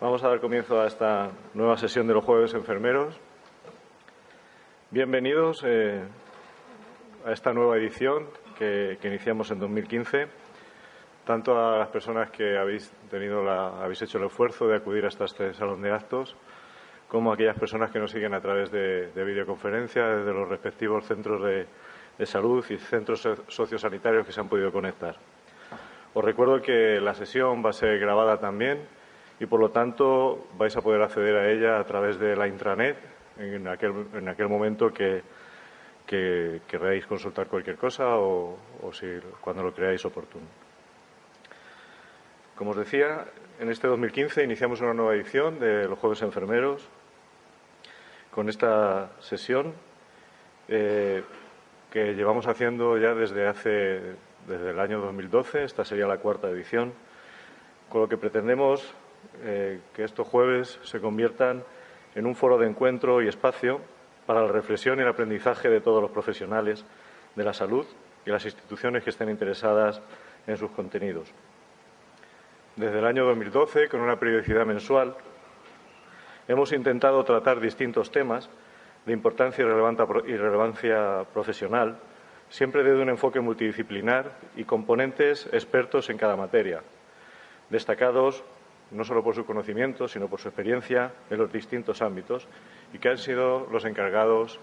Vamos a dar comienzo a esta nueva sesión de los Jueves Enfermeros. Bienvenidos a esta nueva edición que iniciamos en 2015. Tanto a las personas que habéis hecho el esfuerzo de acudir hasta este salón de actos, como a aquellas personas que nos siguen a través de videoconferencia desde los respectivos centros de salud y centros sociosanitarios que se han podido conectar. Os recuerdo que la sesión va a ser grabada también y, por lo tanto, vais a poder acceder a ella a través de la intranet en aquel momento que queráis consultar cualquier cosa o cuando lo creáis oportuno. Como os decía, en este 2015 iniciamos una nueva edición de los Jueves Enfermeros con esta sesión que llevamos haciendo ya desde el año 2012. Esta sería la cuarta edición, con lo que pretendemos que estos jueves se conviertan en un foro de encuentro y espacio para la reflexión y el aprendizaje de todos los profesionales de la salud y las instituciones que estén interesadas en sus contenidos. Desde el año 2012, con una periodicidad mensual, hemos intentado tratar distintos temas de importancia y relevancia profesional, siempre desde un enfoque multidisciplinar y componentes expertos en cada materia, destacados no solo por su conocimiento, sino por su experiencia en los distintos ámbitos y que han sido los encargados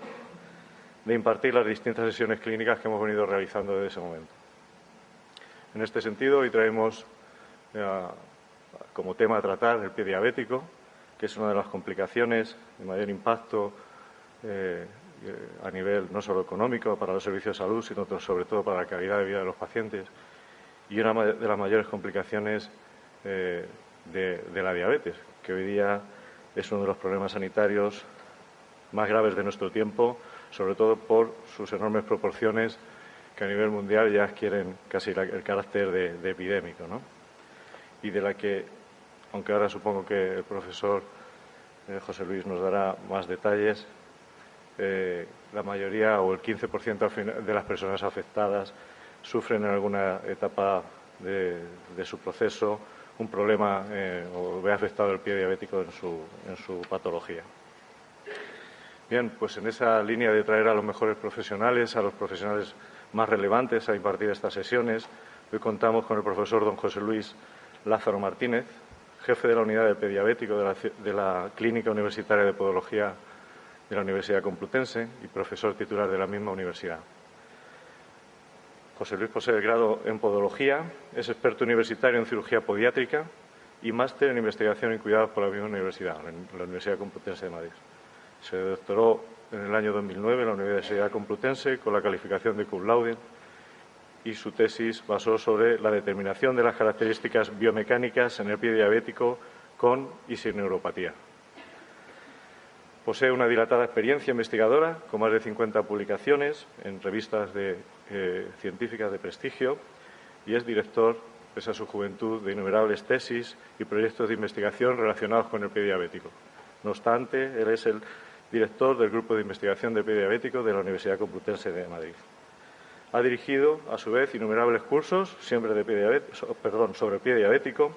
de impartir las distintas sesiones clínicas que hemos venido realizando desde ese momento. En este sentido, hoy traemos como tema a tratar el pie diabético, que es una de las complicaciones de mayor impacto a nivel no solo económico para los servicios de salud, sino sobre todo para la calidad de vida de los pacientes y una de las mayores complicaciones de la diabetes, que hoy día es uno de los problemas sanitarios más graves de nuestro tiempo, sobre todo por sus enormes proporciones que a nivel mundial ya adquieren casi el carácter de epidémico, ¿no? Y de la que, aunque ahora supongo que el profesor José Luis nos dará más detalles, la mayoría o el 15% de las personas afectadas sufren en alguna etapa de su proceso un problema o ve afectado el pie diabético en su patología. Bien, pues en esa línea de traer a los mejores profesionales, a los profesionales más relevantes a impartir estas sesiones, hoy contamos con el profesor don José Luis Lázaro Martínez, jefe de la unidad de pie diabético de la Clínica Universitaria de Podología de la Universidad Complutense y profesor titular de la misma universidad. José Luis posee el grado en Podología, es experto universitario en cirugía podiátrica y máster en investigación y cuidados por la misma universidad, en la Universidad Complutense de Madrid. Se doctoró en el año 2009 en la Universidad Complutense con la calificación de cum laude y su tesis basó sobre la determinación de las características biomecánicas en el pie diabético con y sin neuropatía. Posee una dilatada experiencia investigadora con más de 50 publicaciones en revistas científicas de prestigio y es director, pese a su juventud, de innumerables tesis y proyectos de investigación relacionados con el pie diabético. No obstante, él es el director del Grupo de Investigación de Pie Diabético de la Universidad Complutense de Madrid. Ha dirigido, a su vez, innumerables cursos siempre sobre el pie diabético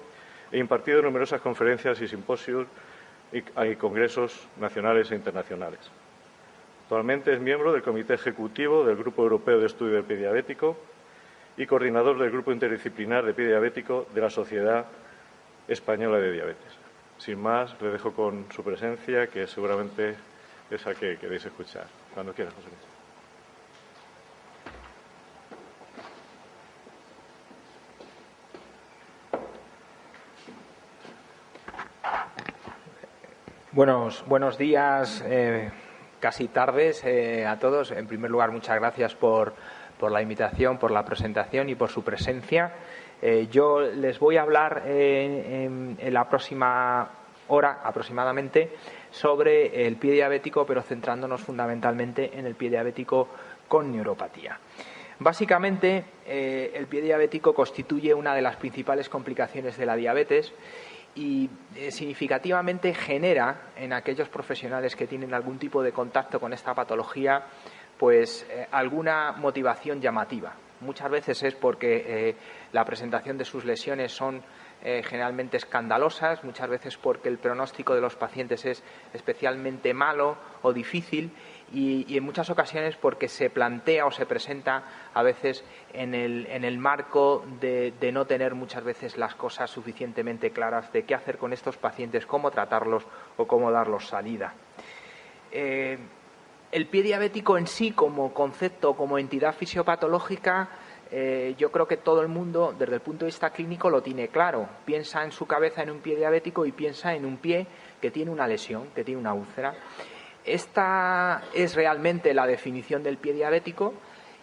e impartido numerosas conferencias y simposios y congresos nacionales e internacionales. Actualmente es miembro del Comité Ejecutivo del Grupo Europeo de Estudio del Pie Diabético y coordinador del Grupo Interdisciplinar de Pie Diabético de la Sociedad Española de Diabetes. Sin más, le dejo con su presencia, que seguramente es la que queréis escuchar. Cuando quieras, José Luis. Buenos días, casi tardes a todos. En primer lugar, muchas gracias por la invitación, por la presentación y por su presencia. Yo les voy a hablar en la próxima hora aproximadamente sobre el pie diabético, pero centrándonos fundamentalmente en el pie diabético con neuropatía. Básicamente, el pie diabético constituye una de las principales complicaciones de la diabetes y significativamente genera en aquellos profesionales que tienen algún tipo de contacto con esta patología pues alguna motivación llamativa. Muchas veces es porque la presentación de sus lesiones son generalmente escandalosas, muchas veces porque el pronóstico de los pacientes es especialmente malo o difícil, y en muchas ocasiones porque se plantea o se presenta a veces en el marco de no tener muchas veces las cosas suficientemente claras de qué hacer con estos pacientes, cómo tratarlos o cómo darlos salida. El pie diabético en sí, como concepto, como entidad fisiopatológica, yo creo que todo el mundo, desde el punto de vista clínico, lo tiene claro. Piensa en su cabeza en un pie diabético y piensa en un pie que tiene una lesión, que tiene una úlcera. Esta es realmente la definición del pie diabético,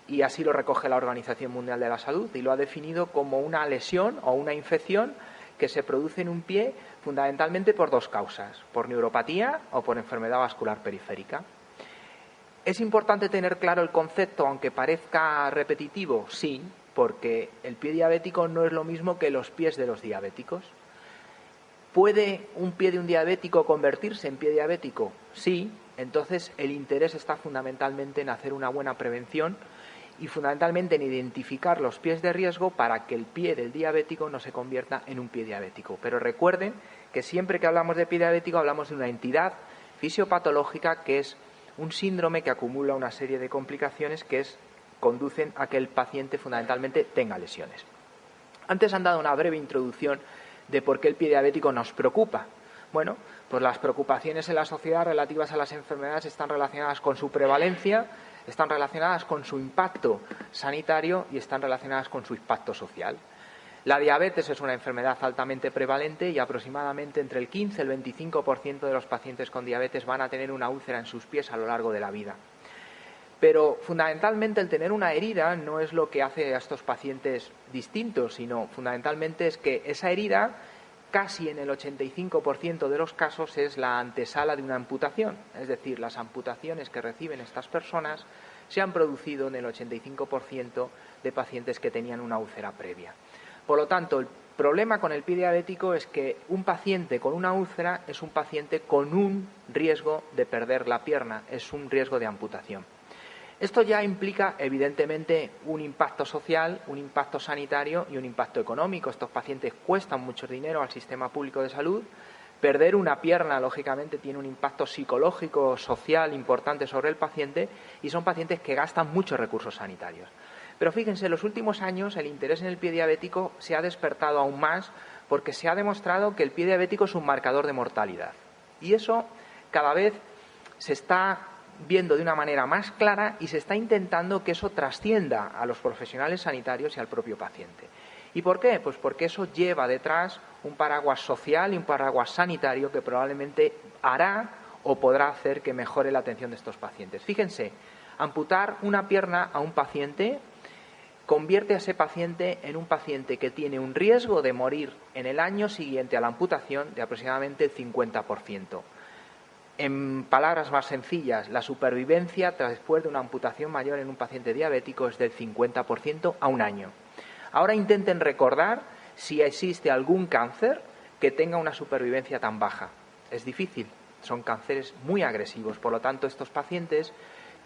y así lo recoge la Organización Mundial de la Salud, y lo ha definido como una lesión o una infección que se produce en un pie fundamentalmente por dos causas: por neuropatía o por enfermedad vascular periférica. ¿Es importante tener claro el concepto, aunque parezca repetitivo? Sí, porque el pie diabético no es lo mismo que los pies de los diabéticos. ¿Puede un pie de un diabético convertirse en pie diabético? Sí. Entonces el interés está fundamentalmente en hacer una buena prevención y fundamentalmente en identificar los pies de riesgo para que el pie del diabético no se convierta en un pie diabético. Pero recuerden que siempre que hablamos de pie diabético hablamos de una entidad fisiopatológica que es un síndrome que acumula una serie de complicaciones que conducen a que el paciente fundamentalmente tenga lesiones. Antes han dado una breve introducción de por qué el pie diabético nos preocupa. Bueno, pues las preocupaciones en la sociedad relativas a las enfermedades están relacionadas con su prevalencia, están relacionadas con su impacto sanitario y están relacionadas con su impacto social. La diabetes es una enfermedad altamente prevalente y aproximadamente entre el 15 y el 25% de los pacientes con diabetes van a tener una úlcera en sus pies a lo largo de la vida. Pero fundamentalmente el tener una herida no es lo que hace a estos pacientes distintos, sino fundamentalmente es que esa herida, casi en el 85% de los casos, es la antesala de una amputación. Es decir, las amputaciones que reciben estas personas se han producido en el 85% de pacientes que tenían una úlcera previa. Por lo tanto, el problema con el pie diabético es que un paciente con una úlcera es un paciente con un riesgo de perder la pierna, es un riesgo de amputación. Esto ya implica, evidentemente, un impacto social, un impacto sanitario y un impacto económico. Estos pacientes cuestan mucho dinero al sistema público de salud. Perder una pierna, lógicamente, tiene un impacto psicológico, social importante sobre el paciente, y son pacientes que gastan muchos recursos sanitarios. Pero fíjense, en los últimos años el interés en el pie diabético se ha despertado aún más porque se ha demostrado que el pie diabético es un marcador de mortalidad. Y eso cada vez se está viendo de una manera más clara y se está intentando que eso trascienda a los profesionales sanitarios y al propio paciente. ¿Y por qué? Pues porque eso lleva detrás un paraguas social y un paraguas sanitario que probablemente hará o podrá hacer que mejore la atención de estos pacientes. Fíjense, amputar una pierna a un paciente convierte a ese paciente en un paciente que tiene un riesgo de morir en el año siguiente a la amputación de aproximadamente el 50%. En palabras más sencillas, la supervivencia después de una amputación mayor en un paciente diabético es del 50% a un año. Ahora intenten recordar si existe algún cáncer que tenga una supervivencia tan baja. Es difícil, son cánceres muy agresivos, por lo tanto estos pacientes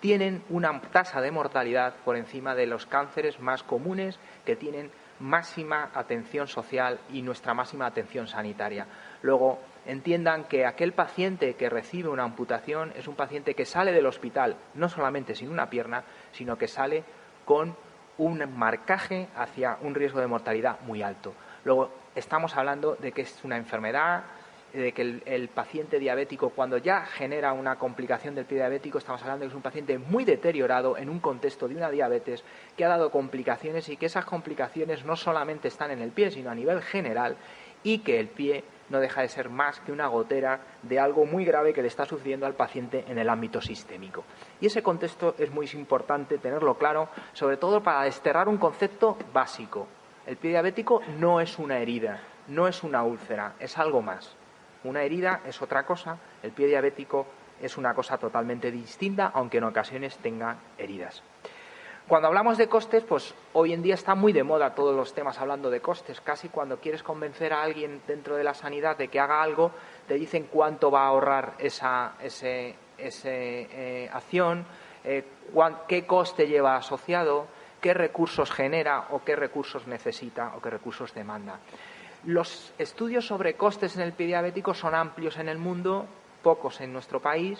tienen una tasa de mortalidad por encima de los cánceres más comunes que tienen máxima atención social y nuestra máxima atención sanitaria. Luego, entiendan que aquel paciente que recibe una amputación es un paciente que sale del hospital no solamente sin una pierna, sino que sale con un marcaje hacia un riesgo de mortalidad muy alto. Luego, estamos hablando de que es una enfermedad, de que el paciente diabético, cuando ya genera una complicación del pie diabético, estamos hablando de que es un paciente muy deteriorado en un contexto de una diabetes que ha dado complicaciones, y que esas complicaciones no solamente están en el pie, sino a nivel general, y que el pie no deja de ser más que una gotera de algo muy grave que le está sucediendo al paciente en el ámbito sistémico. Y ese contexto es muy importante tenerlo claro, sobre todo para desterrar un concepto básico. El pie diabético no es una herida, no es una úlcera, es algo más. Una herida es otra cosa, el pie diabético es una cosa totalmente distinta, aunque en ocasiones tenga heridas. Cuando hablamos de costes, pues hoy en día está muy de moda todos los temas hablando de costes. Casi cuando quieres convencer a alguien dentro de la sanidad de que haga algo, te dicen cuánto va a ahorrar esa acción, qué coste lleva asociado, qué recursos genera o qué recursos necesita o qué recursos demanda. Los estudios sobre costes en el pie diabético son amplios en el mundo, pocos en nuestro país,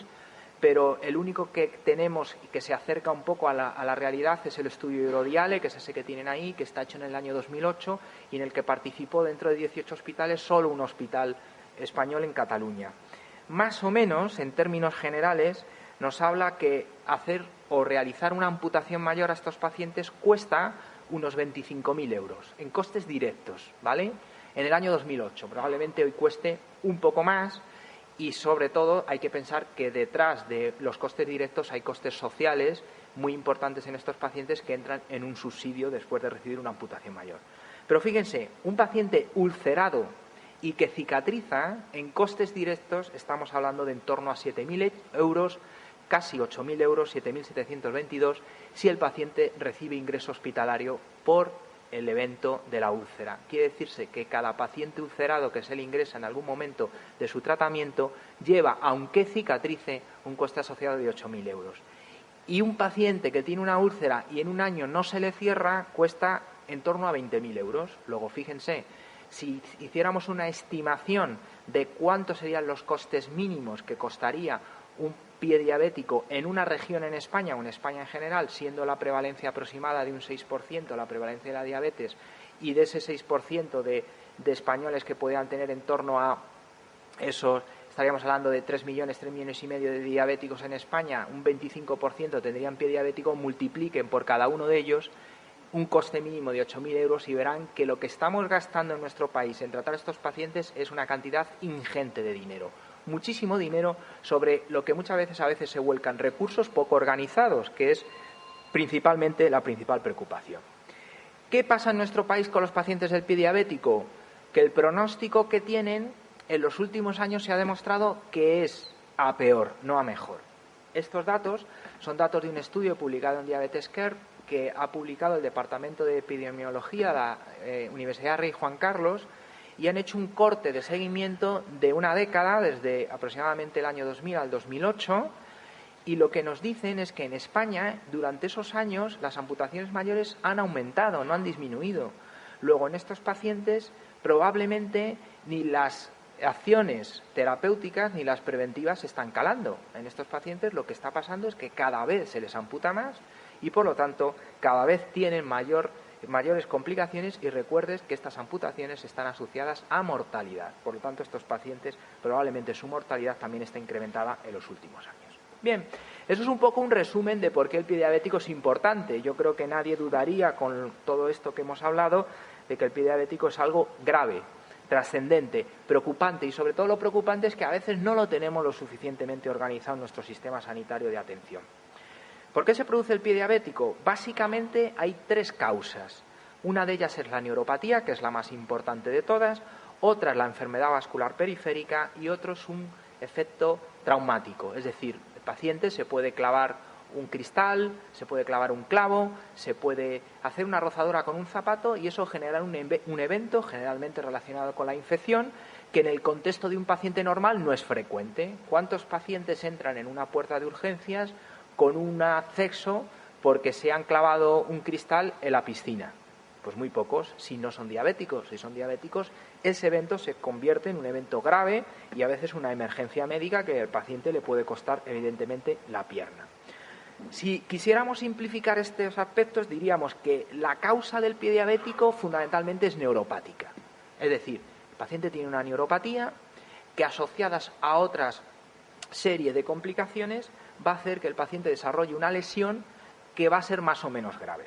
pero el único que tenemos y que se acerca un poco a la realidad es el estudio Eurodiale, que es ese que tienen ahí, que está hecho en el año 2008 y en el que participó dentro de 18 hospitales solo un hospital español en Cataluña. Más o menos, en términos generales, nos habla que hacer o realizar una amputación mayor a estos pacientes cuesta unos 25.000 euros en costes directos, ¿vale? En el año 2008. Probablemente hoy cueste un poco más y, sobre todo, hay que pensar que detrás de los costes directos hay costes sociales muy importantes en estos pacientes que entran en un subsidio después de recibir una amputación mayor. Pero fíjense, un paciente ulcerado y que cicatriza, en costes directos estamos hablando de en torno a 7.000 euros, casi 8.000 euros, 7.722, si el paciente recibe ingreso hospitalario por el evento de la úlcera. Quiere decirse que cada paciente ulcerado que se le ingresa en algún momento de su tratamiento lleva, aunque cicatrice, un coste asociado de 8.000 euros. Y un paciente que tiene una úlcera y en un año no se le cierra, cuesta en torno a 20.000 euros. Luego, fíjense, si hiciéramos una estimación de cuántos serían los costes mínimos que costaría un pie diabético en una región en España o en España en general, siendo la prevalencia aproximada de un 6% la prevalencia de la diabetes, y de ese 6% de españoles que podrían tener en torno a esos, estaríamos hablando de 3 millones y medio de diabéticos en España, un 25% tendrían pie diabético, multipliquen por cada uno de ellos un coste mínimo de 8.000 euros y verán que lo que estamos gastando en nuestro país en tratar a estos pacientes es una cantidad ingente de dinero. Muchísimo dinero sobre lo que muchas veces se vuelcan recursos poco organizados, que es principalmente la principal preocupación. ¿Qué pasa en nuestro país con los pacientes del pie diabético? Que el pronóstico que tienen en los últimos años se ha demostrado que es a peor, no a mejor. Estos datos son datos de un estudio publicado en Diabetes Care que ha publicado el Departamento de Epidemiología de la Universidad Rey Juan Carlos, y han hecho un corte de seguimiento de una década, desde aproximadamente el año 2000 al 2008, y lo que nos dicen es que en España, durante esos años, las amputaciones mayores han aumentado, no han disminuido. Luego, en estos pacientes, probablemente ni las acciones terapéuticas ni las preventivas están calando. En estos pacientes lo que está pasando es que cada vez se les amputa más y, por lo tanto, cada vez tienen mayores complicaciones, y recuerdes que estas amputaciones están asociadas a mortalidad. Por lo tanto, estos pacientes probablemente su mortalidad también está incrementada en los últimos años. Bien, eso es un poco un resumen de por qué el pie diabético es importante. Yo creo que nadie dudaría, con todo esto que hemos hablado, de que el pie diabético es algo grave, trascendente, preocupante, y sobre todo lo preocupante es que a veces no lo tenemos lo suficientemente organizado en nuestro sistema sanitario de atención. ¿Por qué se produce el pie diabético? Básicamente hay 3 causas. Una de ellas es la neuropatía, que es la más importante de todas, otra es la enfermedad vascular periférica y otro es un efecto traumático. Es decir, el paciente se puede clavar un cristal, se puede clavar un clavo, se puede hacer una rozadura con un zapato y eso genera un evento generalmente relacionado con la infección, que en el contexto de un paciente normal no es frecuente. ¿Cuántos pacientes entran en una puerta de urgencias con un acceso porque se han clavado un cristal en la piscina? Pues muy pocos, si no son diabéticos. Si son diabéticos, ese evento se convierte en un evento grave y a veces una emergencia médica que al paciente le puede costar, evidentemente, la pierna. Si quisiéramos simplificar estos aspectos, diríamos que la causa del pie diabético fundamentalmente es neuropática. Es decir, el paciente tiene una neuropatía que, asociadas a otras serie de complicaciones, va a hacer que el paciente desarrolle una lesión que va a ser más o menos grave.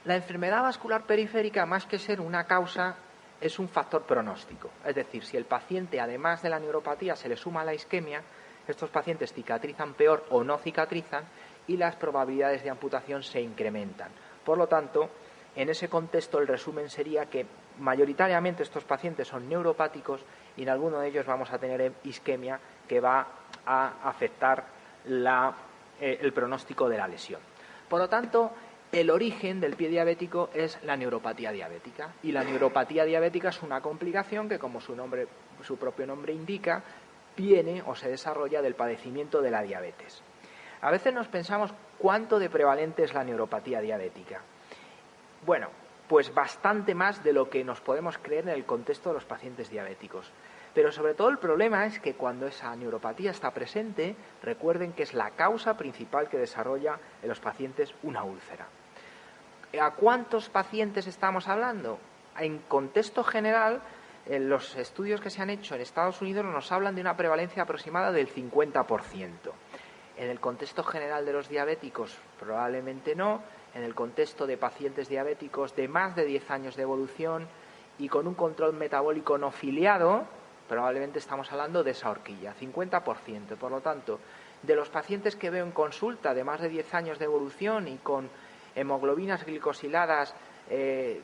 La enfermedad vascular periférica, más que ser una causa, es un factor pronóstico. Es decir, si el paciente, además de la neuropatía, se le suma la isquemia, estos pacientes cicatrizan peor o no cicatrizan y las probabilidades de amputación se incrementan. Por lo tanto, en ese contexto el resumen sería que mayoritariamente estos pacientes son neuropáticos y en alguno de ellos vamos a tener isquemia que va a afectar el pronóstico de la lesión. Por lo tanto, el origen del pie diabético es la neuropatía diabética, y la neuropatía diabética es una complicación que, como su propio nombre indica, viene o se desarrolla del padecimiento de la diabetes. A veces nos pensamos cuánto de prevalente es la neuropatía diabética. Bueno, pues bastante más de lo que nos podemos creer en el contexto de los pacientes diabéticos. Pero sobre todo el problema es que cuando esa neuropatía está presente, recuerden que es la causa principal que desarrolla en los pacientes una úlcera. ¿A cuántos pacientes estamos hablando? En contexto general, los estudios que se han hecho en Estados Unidos nos hablan de una prevalencia aproximada del 50%. En el contexto general de los diabéticos, probablemente no. En el contexto de pacientes diabéticos de más de 10 años de evolución y con un control metabólico no filiado, probablemente estamos hablando de esa horquilla, 50%. Por lo tanto, de los pacientes que veo en consulta de más de 10 años de evolución y con hemoglobinas glicosiladas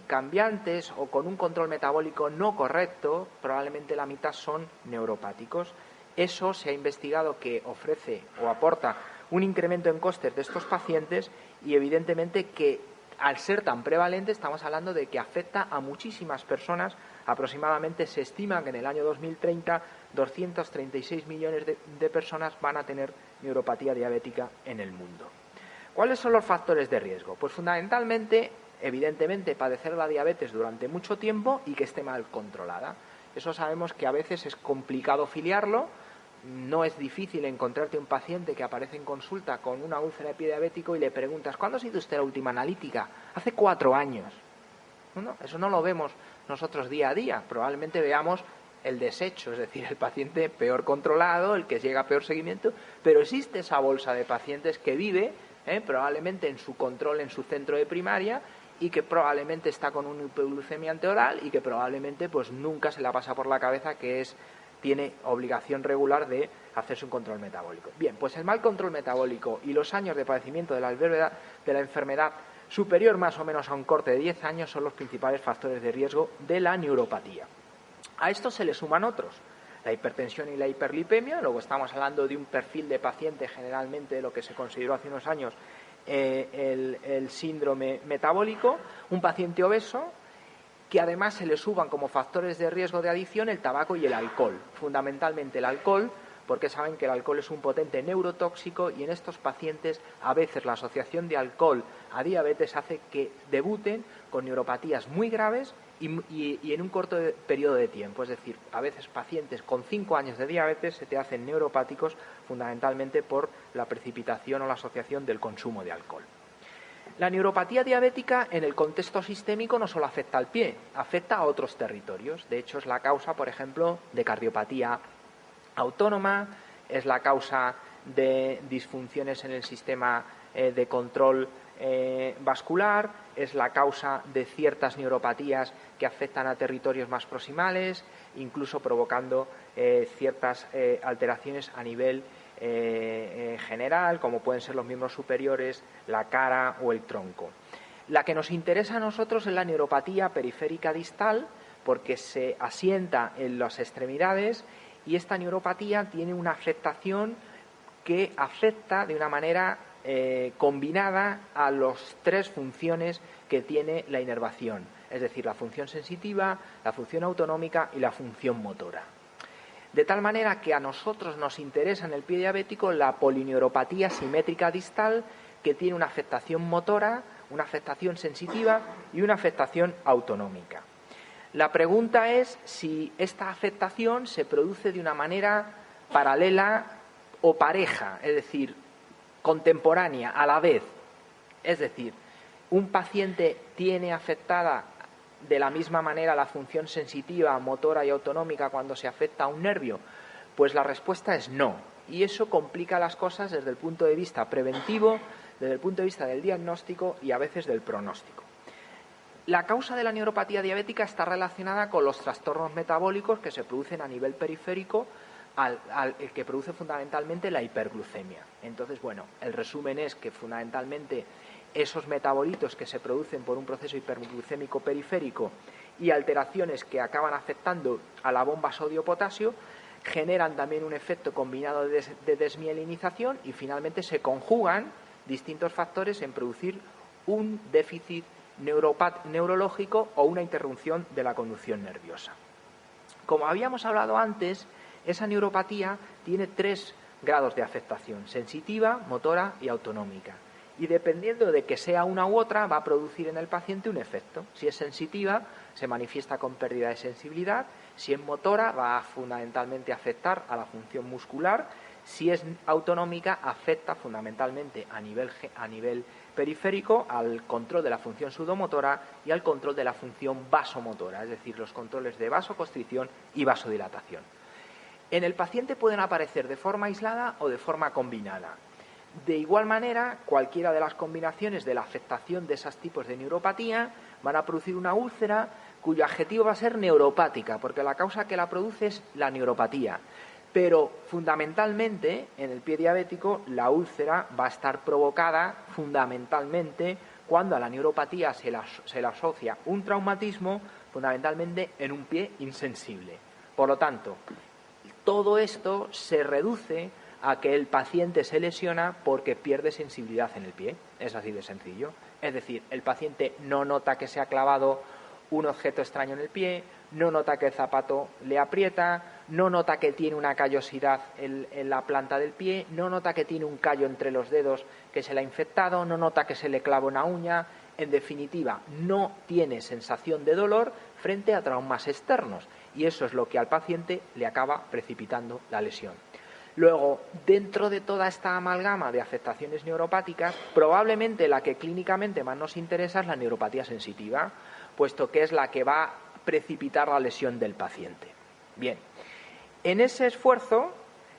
cambiantes o con un control metabólico no correcto, probablemente la mitad son neuropáticos. Eso se ha investigado que ofrece o aporta un incremento en costes de estos pacientes y evidentemente que al ser tan prevalente estamos hablando de que afecta a muchísimas personas. Aproximadamente se estima que en el año 2030 236 millones de personas van a tener neuropatía diabética en el mundo. ¿Cuáles son los factores de riesgo? Pues fundamentalmente, evidentemente, padecer la diabetes durante mucho tiempo y que esté mal controlada. Eso sabemos que a veces es complicado filiarlo. No es difícil encontrarte un paciente que aparece en consulta con una úlcera de pie diabético y le preguntas ¿cuándo ha sido usted la última analítica? Hace 4 años. No, eso no lo vemos nosotros día a día. Probablemente veamos el desecho, es decir, el paciente peor controlado, el que llega a peor seguimiento, pero existe esa bolsa de pacientes que vive probablemente en su control en su centro de primaria y que probablemente está con una hipoglucemia anteoral y que probablemente pues nunca se le pasa por la cabeza que tiene obligación regular de hacerse un control metabólico. Bien, pues el mal control metabólico y los años de padecimiento de la enfermedad superior más o menos a un corte de 10 años son los principales factores de riesgo de la neuropatía. A esto se le suman otros, la hipertensión y la hiperlipemia. Luego estamos hablando de un perfil de paciente generalmente de lo que se consideró hace unos años el síndrome metabólico, un paciente obeso, que además se le suban como factores de riesgo de adicción el tabaco y el alcohol. Fundamentalmente el alcohol, porque saben que el alcohol es un potente neurotóxico y en estos pacientes a veces la asociación de alcohol a diabetes hace que debuten con neuropatías muy graves y en un corto periodo de tiempo. Es decir, a veces pacientes con 5 años de diabetes se te hacen neuropáticos fundamentalmente por la precipitación o la asociación del consumo de alcohol. La neuropatía diabética en el contexto sistémico no solo afecta al pie, afecta a otros territorios. De hecho, es la causa, por ejemplo, de cardiopatía autónoma, es la causa de disfunciones en el sistema de control vascular, es la causa de ciertas neuropatías que afectan a territorios más proximales, incluso provocando ciertas alteraciones a nivel general, como pueden ser los miembros superiores, la cara o el tronco. La que nos interesa a nosotros es la neuropatía periférica distal, porque se asienta en las extremidades y esta neuropatía tiene una afectación que afecta de una manera combinada a las 3 funciones que tiene la inervación, es decir, la función sensitiva, la función autonómica y la función motora. De tal manera que a nosotros nos interesa en el pie diabético la polineuropatía simétrica distal, que tiene una afectación motora, una afectación sensitiva y una afectación autonómica. La pregunta es si esta afectación se produce de una manera paralela o pareja, es decir, contemporánea, a la vez. Es decir, un paciente tiene afectada de la misma manera la función sensitiva, motora y autonómica cuando se afecta a un nervio. Pues la respuesta es no. Y eso complica las cosas desde el punto de vista preventivo, desde el punto de vista del diagnóstico y a veces del pronóstico. La causa de la neuropatía diabética está relacionada con los trastornos metabólicos que se producen a nivel periférico, el que produce fundamentalmente la hiperglucemia. Entonces, bueno, el resumen es que fundamentalmente esos metabolitos que se producen por un proceso hiperglucémico periférico y alteraciones que acaban afectando a la bomba sodio-potasio generan también un efecto combinado de desmielinización y finalmente se conjugan distintos factores en producir un déficit neurológico o una interrupción de la conducción nerviosa. Como habíamos hablado antes, esa neuropatía tiene 3 grados de afectación: sensitiva, motora y autonómica. y dependiendo de que sea una u otra va a producir en el paciente un efecto. Si es sensitiva, se manifiesta con pérdida de sensibilidad. Si es motora, va a fundamentalmente afectar a la función muscular. Si es autonómica, afecta fundamentalmente a nivel periférico al control de la función sudomotora y al control de la función vasomotora, es decir, los controles de vasoconstricción y vasodilatación. En el paciente pueden aparecer de forma aislada o de forma combinada. De igual manera, cualquiera de las combinaciones de la afectación de esos tipos de neuropatía van a producir una úlcera cuyo adjetivo va a ser neuropática, porque la causa que la produce es la neuropatía. Pero fundamentalmente, en el pie diabético, la úlcera va a estar provocada fundamentalmente cuando a la neuropatía se le asocia un traumatismo, fundamentalmente en un pie insensible. Por lo tanto, todo esto se reduce a que el paciente se lesiona porque pierde sensibilidad en el pie. Es así de sencillo. Es decir, el paciente no nota que se ha clavado un objeto extraño en el pie, no nota que el zapato le aprieta, no nota que tiene una callosidad en la planta del pie, no nota que tiene un callo entre los dedos que se le ha infectado, no nota que se le clava una uña. En definitiva, no tiene sensación de dolor frente a traumas externos y eso es lo que al paciente le acaba precipitando la lesión. Luego, dentro de toda esta amalgama de afectaciones neuropáticas, probablemente la que clínicamente más nos interesa es la neuropatía sensitiva, puesto que es la que va a precipitar la lesión del paciente. Bien, en ese esfuerzo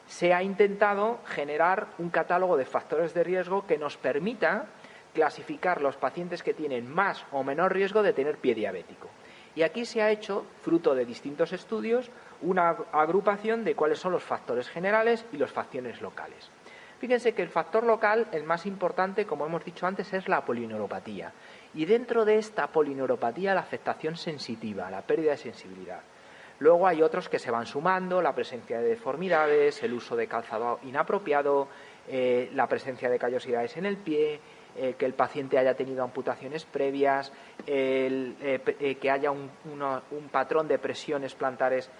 se ha intentado generar un catálogo de factores de riesgo que nos permita clasificar los pacientes que tienen más o menor riesgo de tener pie diabético. Y aquí se ha hecho, fruto de distintos estudios, una agrupación de cuáles son los factores generales y los factores locales. Fíjense que el factor local, el más importante, como hemos dicho antes, es la polineuropatía. Y dentro de esta polineuropatía, la afectación sensitiva, la pérdida de sensibilidad. Luego hay otros que se van sumando, la presencia de deformidades, el uso de calzado inapropiado, la presencia de callosidades en el pie, que el paciente haya tenido amputaciones previas, que haya un patrón de presiones plantares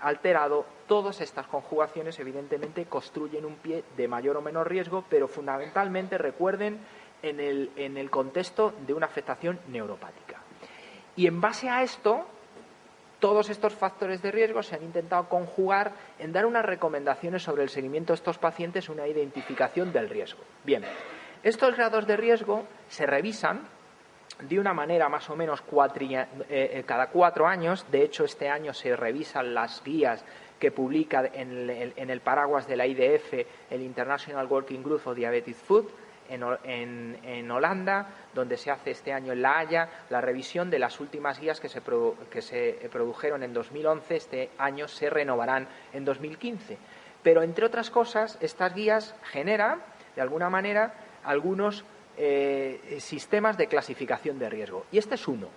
alterado. Todas estas conjugaciones evidentemente construyen un pie de mayor o menor riesgo, pero fundamentalmente, recuerden, en el contexto de una afectación neuropática. Y en base a esto, todos estos factores de riesgo se han intentado conjugar en dar unas recomendaciones sobre el seguimiento de estos pacientes, una identificación del riesgo. Bien, estos grados de riesgo se revisan de una manera más o menos cada 4 años. De hecho, este año se revisan las guías que publica en el paraguas de la IDF, el International Working Group for Diabetic Food, en Holanda, donde se hace este año en La Haya la revisión de las últimas guías que se produjeron en 2011. Este año se renovarán en 2015. Pero, entre otras cosas, estas guías generan, de alguna manera, algunos sistemas de clasificación de riesgo. Y este es uno,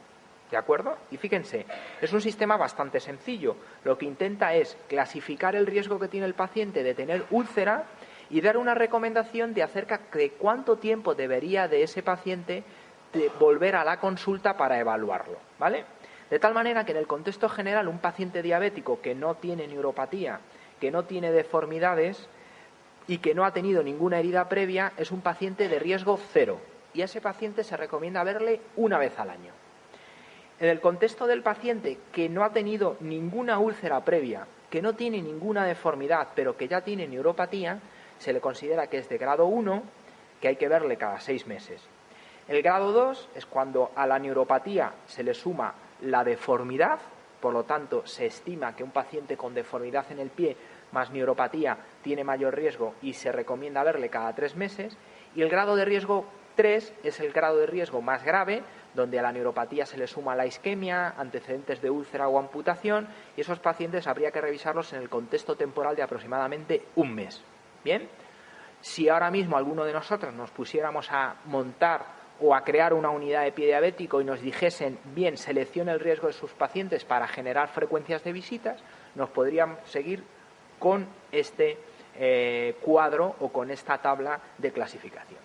¿de acuerdo? Y fíjense, es un sistema bastante sencillo. Lo que intenta es clasificar el riesgo que tiene el paciente de tener úlcera y dar una recomendación de acerca de cuánto tiempo debería de ese paciente de volver a la consulta para evaluarlo, ¿vale? De tal manera que en el contexto general un paciente diabético que no tiene neuropatía, que no tiene deformidades y que no ha tenido ninguna herida previa es un paciente de riesgo 0 y a ese paciente se recomienda verle una vez al año. En el contexto del paciente que no ha tenido ninguna úlcera previa, que no tiene ninguna deformidad pero que ya tiene neuropatía, se le considera que es de grado 1, que hay que verle cada 6 meses. El grado 2 es cuando a la neuropatía se le suma la deformidad, por lo tanto se estima que un paciente con deformidad en el pie más neuropatía tiene mayor riesgo y se recomienda verle cada 3 meses. Y el grado de riesgo 3 es el grado de riesgo más grave, donde a la neuropatía se le suma la isquemia, antecedentes de úlcera o amputación, y esos pacientes habría que revisarlos en el contexto temporal de aproximadamente 1 mes. Bien, si ahora mismo alguno de nosotros nos pusiéramos a montar o a crear una unidad de pie diabético y nos dijesen, bien, seleccione el riesgo de sus pacientes para generar frecuencias de visitas, nos podrían seguir con este cuadro o con esta tabla de clasificación.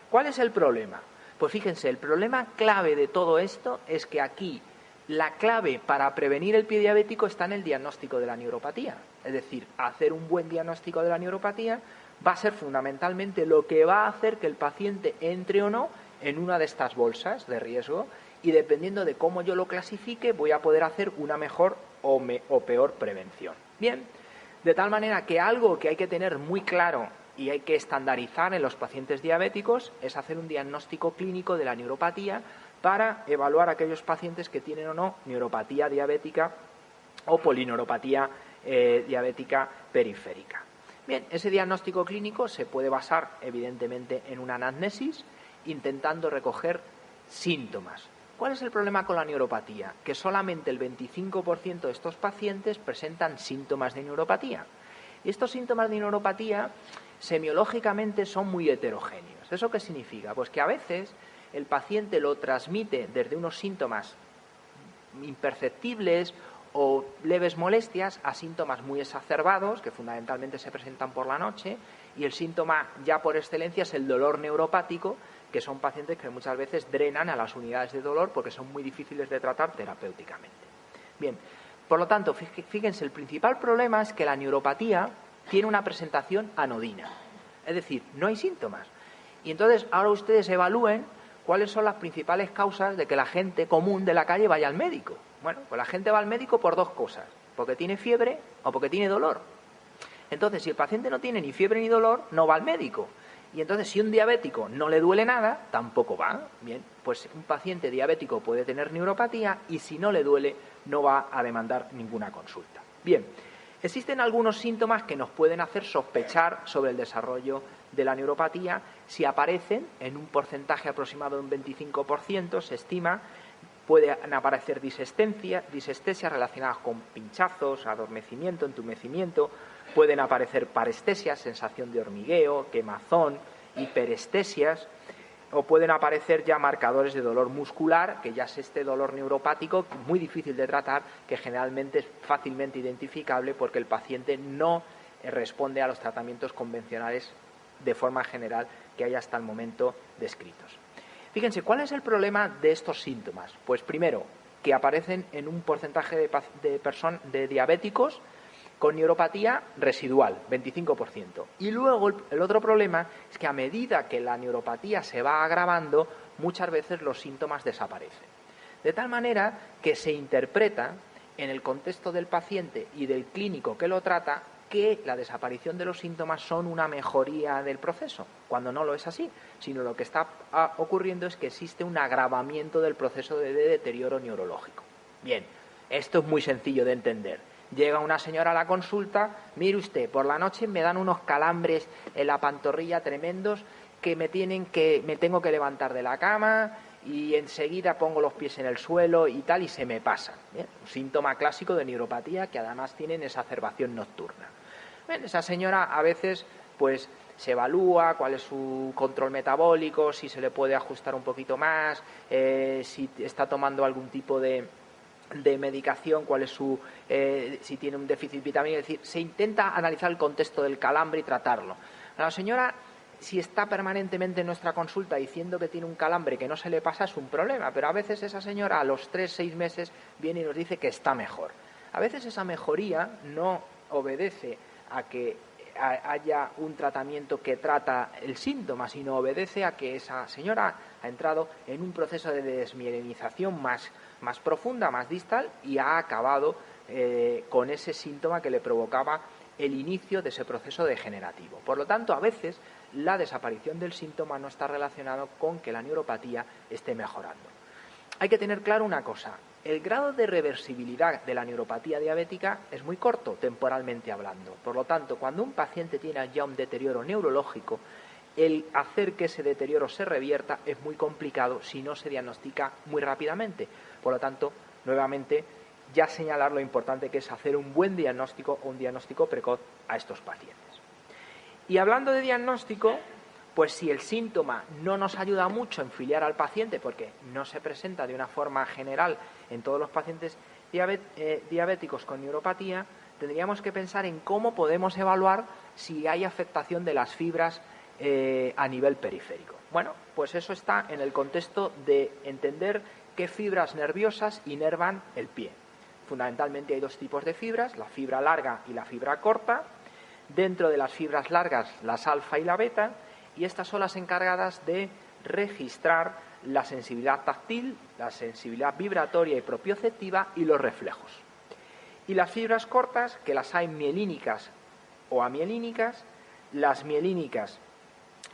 ¿Cuál es el problema? Pues fíjense, el problema clave de todo esto es que aquí la clave para prevenir el pie diabético está en el diagnóstico de la neuropatía. Es decir, hacer un buen diagnóstico de la neuropatía va a ser fundamentalmente lo que va a hacer que el paciente entre o no en una de estas bolsas de riesgo, y dependiendo de cómo yo lo clasifique voy a poder hacer una mejor o peor prevención. Bien, de tal manera que algo que hay que tener muy claro y hay que estandarizar en los pacientes diabéticos es hacer un diagnóstico clínico de la neuropatía para evaluar a aquellos pacientes que tienen o no neuropatía diabética o polineuropatía diabética periférica. Bien, ese diagnóstico clínico se puede basar evidentemente en una anamnesis, intentando recoger síntomas. ¿Cuál es el problema con la neuropatía? Que solamente el 25% de estos pacientes presentan síntomas de neuropatía. Y estos síntomas de neuropatía semiológicamente son muy heterogéneos. ¿Eso qué significa? Pues que a veces el paciente lo transmite desde unos síntomas imperceptibles o leves molestias a síntomas muy exacerbados, que fundamentalmente se presentan por la noche, y el síntoma ya por excelencia es el dolor neuropático, que son pacientes que muchas veces drenan a las unidades de dolor porque son muy difíciles de tratar terapéuticamente. Bien, por lo tanto, fíjense, el principal problema es que la neuropatía tiene una presentación anodina, es decir, no hay síntomas. Y entonces ahora ustedes evalúen cuáles son las principales causas de que la gente común de la calle vaya al médico. Bueno, pues la gente va al médico por dos cosas, porque tiene fiebre o porque tiene dolor. Entonces, si el paciente no tiene ni fiebre ni dolor, no va al médico. Y entonces, si un diabético no le duele nada, tampoco va. Bien, pues un paciente diabético puede tener neuropatía y si no le duele, no va a demandar ninguna consulta. Bien, existen algunos síntomas que nos pueden hacer sospechar sobre el desarrollo de la neuropatía. Si aparecen en un porcentaje aproximado de un 25%, se estima, pueden aparecer disestesias relacionadas con pinchazos, adormecimiento, entumecimiento. Pueden aparecer parestesias, sensación de hormigueo, quemazón, hiperestesias, o pueden aparecer ya marcadores de dolor muscular, que ya es este dolor neuropático muy difícil de tratar, que generalmente es fácilmente identificable porque el paciente no responde a los tratamientos convencionales de forma general que hay hasta el momento descritos. Fíjense, ¿cuál es el problema de estos síntomas? Pues primero, que aparecen en un porcentaje de diabéticos con neuropatía residual, 25%. Y luego el otro problema es que a medida que la neuropatía se va agravando, muchas veces los síntomas desaparecen. De tal manera que se interpreta en el contexto del paciente y del clínico que lo trata que la desaparición de los síntomas son una mejoría del proceso, cuando no lo es así, sino lo que está ocurriendo es que existe un agravamiento del proceso de deterioro neurológico. Bien, esto es muy sencillo de entender. Llega una señora a la consulta, mire usted, por la noche me dan unos calambres en la pantorrilla tremendos que me tengo que levantar de la cama y enseguida pongo los pies en el suelo y tal y se me pasa. ¿Bien? Un síntoma clásico de neuropatía que además tienen exacerbación nocturna. Bien, esa señora a veces pues se evalúa cuál es su control metabólico, si se le puede ajustar un poquito más, si está tomando algún tipo de medicación, cuál es si tiene un déficit vitamínico, es decir, se intenta analizar el contexto del calambre y tratarlo. A la señora, si está permanentemente en nuestra consulta diciendo que tiene un calambre que no se le pasa, es un problema, pero a veces esa señora a los 3-6 meses viene y nos dice que está mejor. A veces esa mejoría no obedece a que haya un tratamiento que trata el síntoma, sino obedece a que esa señora ha entrado en un proceso de desmielinización más profunda, más distal, y ha acabado con ese síntoma que le provocaba el inicio de ese proceso degenerativo. Por lo tanto, a veces la desaparición del síntoma no está relacionado con que la neuropatía esté mejorando. Hay que tener claro una cosa: el grado de reversibilidad de la neuropatía diabética es muy corto, temporalmente hablando. Por lo tanto, cuando un paciente tiene ya un deterioro neurológico, el hacer que ese deterioro se revierta es muy complicado si no se diagnostica muy rápidamente. Por lo tanto, nuevamente, ya señalar lo importante que es hacer un buen diagnóstico o un diagnóstico precoz a estos pacientes. Y hablando de diagnóstico, pues si el síntoma no nos ayuda mucho en filiar al paciente, porque no se presenta de una forma general en todos los pacientes diabéticos con neuropatía, tendríamos que pensar en cómo podemos evaluar si hay afectación de las fibras a nivel periférico. Bueno, pues eso está en el contexto de entender qué fibras nerviosas inervan el pie. Fundamentalmente hay dos tipos de fibras, la fibra larga y la fibra corta. Dentro de las fibras largas, las alfa y la beta, y estas son las encargadas de registrar la sensibilidad táctil, la sensibilidad vibratoria y propioceptiva y los reflejos. Y las fibras cortas, que las hay mielínicas o amielínicas, las mielínicas,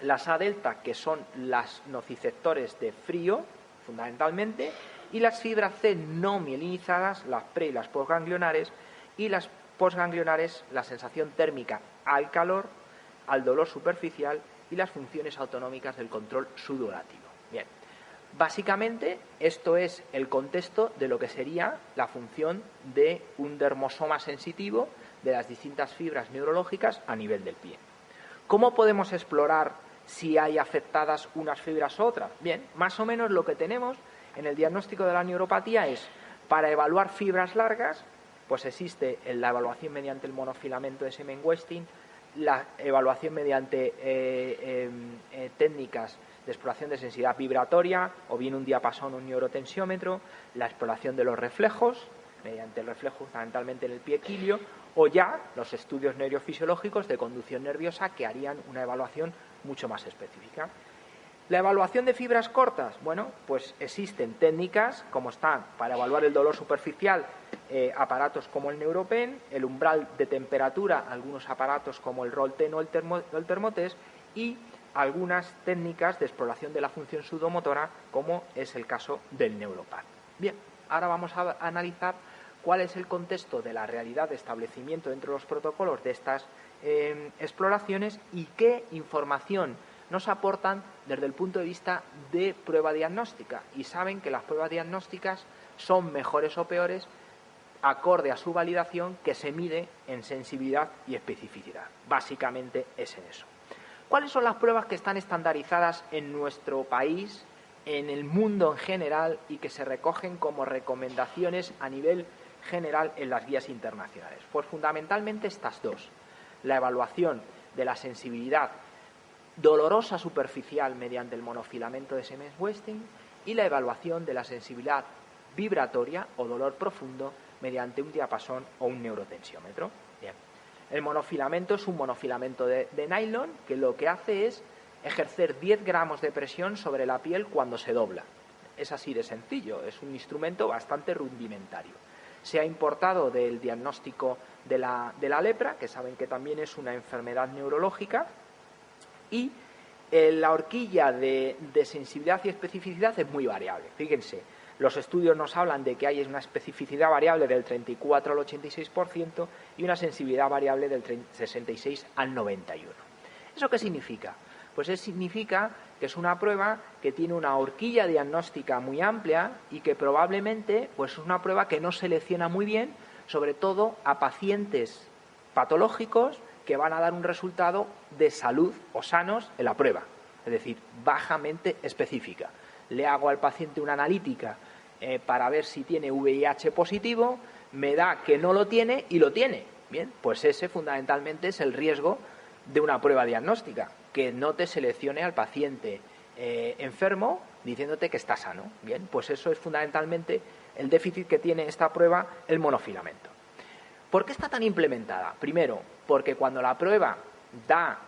las A delta, que son las nociceptores de frío, fundamentalmente, y las fibras C no mielinizadas, las pre y las postganglionares, y las postganglionares, la sensación térmica al calor, al dolor superficial y las funciones autonómicas del control sudorativo. Bien, básicamente esto es el contexto de lo que sería la función de un dermosoma sensitivo de las distintas fibras neurológicas a nivel del pie. ¿Cómo podemos explorar si hay afectadas unas fibras u otras? Bien, más o menos lo que tenemos en el diagnóstico de la neuropatía es, para evaluar fibras largas, pues existe la evaluación mediante el monofilamento de Semen-Westing, la evaluación mediante técnicas de exploración de sensibilidad vibratoria, o bien un diapasón o un neurotensiómetro, la exploración de los reflejos, mediante el reflejo fundamentalmente en el pie quilio, o ya los estudios neurofisiológicos de conducción nerviosa que harían una evaluación mucho más específica. La evaluación de fibras cortas, bueno, pues existen técnicas como están para evaluar el dolor superficial, aparatos como el Neuropen, el umbral de temperatura, algunos aparatos como el Roll-10 o el Thermotest, y algunas técnicas de exploración de la función sudomotora, como es el caso del Neuropad. Bien, ahora vamos a analizar cuál es el contexto de la realidad de establecimiento dentro de los protocolos de estas exploraciones y qué información nos aportan desde el punto de vista de prueba diagnóstica. Y saben que las pruebas diagnósticas son mejores o peores acorde a su validación, que se mide en sensibilidad y especificidad. Básicamente es en eso. ¿Cuáles son las pruebas que están estandarizadas en nuestro país, en el mundo en general, y que se recogen como recomendaciones a nivel general en las guías internacionales? Pues fundamentalmente estas dos: la evaluación de la sensibilidad dolorosa superficial mediante el monofilamento de Semen-Westing y la evaluación de la sensibilidad vibratoria o dolor profundo mediante un diapasón o un neurotensiómetro. Bien. El monofilamento es un monofilamento de nylon que lo que hace es ejercer 10 gramos de presión sobre la piel cuando se dobla. Es así de sencillo, es un instrumento bastante rudimentario. Se ha importado del diagnóstico de la lepra, que saben que también es una enfermedad neurológica, y la horquilla de sensibilidad y especificidad es muy variable. Fíjense, los estudios nos hablan de que hay una especificidad variable del 34 al 86% y una sensibilidad variable del 66 al 91%. ¿Eso qué significa? Pues eso significa que es una prueba que tiene una horquilla diagnóstica muy amplia y que probablemente pues es una prueba que no selecciona muy bien, sobre todo a pacientes patológicos que van a dar un resultado de salud o sanos en la prueba, es decir, bajamente específica. Le hago al paciente una analítica para ver si tiene VIH positivo, me da que no lo tiene y lo tiene. Bien, pues ese fundamentalmente es el riesgo de una prueba diagnóstica, que no te seleccione al paciente enfermo diciéndote que está sano. Bien, pues eso es fundamentalmente el déficit que tiene esta prueba, el monofilamento. ¿Por qué está tan implementada? Primero, porque cuando la prueba da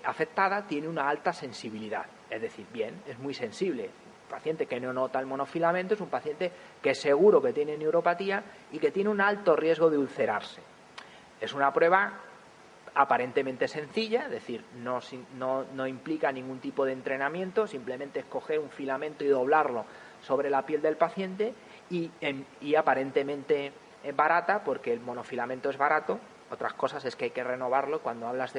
afectada tiene una alta sensibilidad, es decir, bien, es muy sensible. Un paciente que no nota el monofilamento es un paciente que seguro que tiene neuropatía y que tiene un alto riesgo de ulcerarse. Es una prueba aparentemente sencilla, es decir, no implica ningún tipo de entrenamiento, simplemente es coger un filamento y doblarlo sobre la piel del paciente y aparentemente barata, porque el monofilamento es barato. Otras cosas es que hay que renovarlo. Cuando hablas